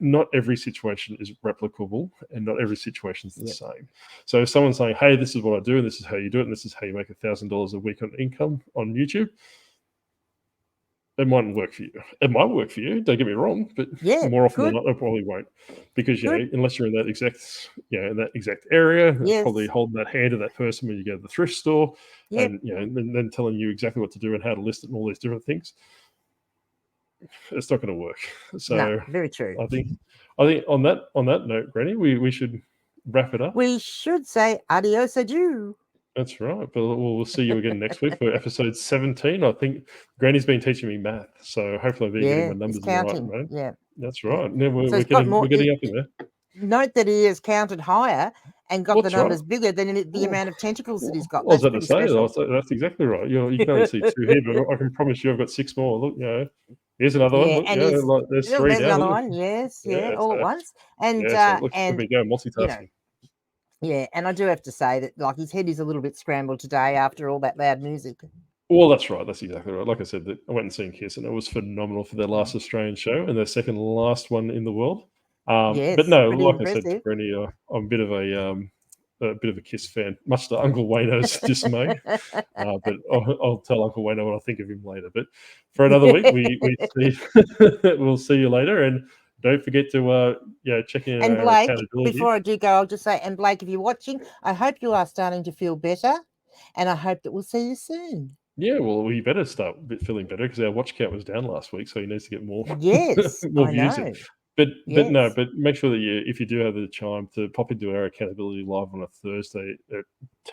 not every situation is replicable, and not every situation is the same. So if someone's saying, "Hey, this is what I do, and this is how you do it, and this is how you make $1,000 a week on income on YouTube," it mightn't work for you. It might work for you. Don't get me wrong, but more often than not, it probably won't, because unless you're in that exact area, probably holding that hand of that person when you go to the thrift store, and then telling you exactly what to do and how to list it and all these different things. It's not going to work. So no, very true. I think on that note, Granny, we should wrap it up. We should say adios, adieu. That's right. But we'll see you again next week for episode 17. I think Granny's been teaching me math, so hopefully I'll be getting my numbers right, man. Yeah, that's right. Yeah, so we're getting up in there. Note that he has counted higher and got the numbers bigger than the amount of tentacles that he's got. I was about to say, that's exactly right. You can only see 2 here, but I can promise you I've got 6 more. Look, here's another one. Look, and there's 3 there's now. another one. Yes, all at once. And so look at me go multitasking. And I do have to say that, like, his head is a little bit scrambled today after all that loud music. Well, that's right. That's exactly right. Like I said, I went and seen Kiss, and it was phenomenal for their last Australian show and their second last one in the world. But no, like I said to Brenny, I'm a bit of a Kiss fan, much to Uncle Wayno's dismay. But I'll tell Uncle Wayno what I think of him later. But for another week, we'll see you later, and don't forget to check in. And Blake, before I do go, I'll just say, and Blake, if you're watching, I hope you are starting to feel better, and I hope that we'll see you soon. Yeah, well, we better start feeling better because our watch count was down last week, so he needs to get more. Yes, more I views. know. But make sure that if you do have the time to pop into our accountability live on a Thursday at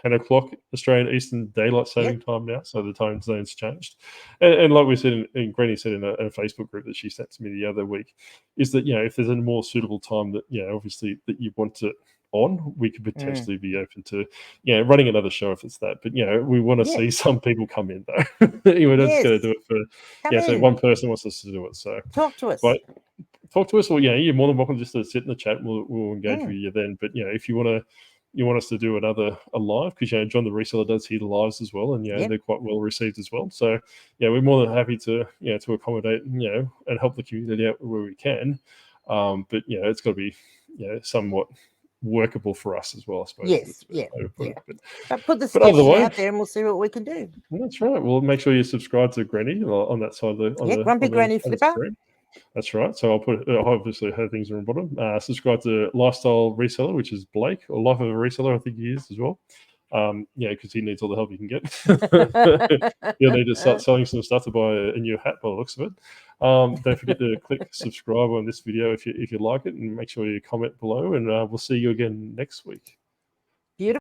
10 o'clock Australian Eastern Daylight Saving Time now, so the time zone's changed. And like we said, and Granny said in a Facebook group that she sent to me the other week, is that if there's a more suitable time that obviously that you want it on, we could potentially be open to running another show if it's that. But we want to see some people come in though. We're not just going to do it for so one person wants us to do it. So talk to us. But talk to us, or you're more than welcome just to sit in the chat. We'll engage with you then. But if you want to you want us to do a live, because John the reseller does hear the lives as well, and they're quite well received as well. So we're more than happy to to accommodate and help the community out where we can. But it's got to be somewhat workable for us as well, I suppose. Yes, But put the sketch out there, and we'll see what we can do. That's right. Well, make sure you subscribe to Granny on that side of the Grumpy Granny Flipper. That's right. So I'll put obviously her things are on the bottom. Subscribe to Lifestyle Reseller, which is Blake, or Life of a Reseller, I think he is as well. Because he needs all the help he can get. You'll need to start selling some stuff to buy a new hat by the looks of it. Don't forget to click subscribe on this video if you like it, and make sure you comment below, and we'll see you again next week.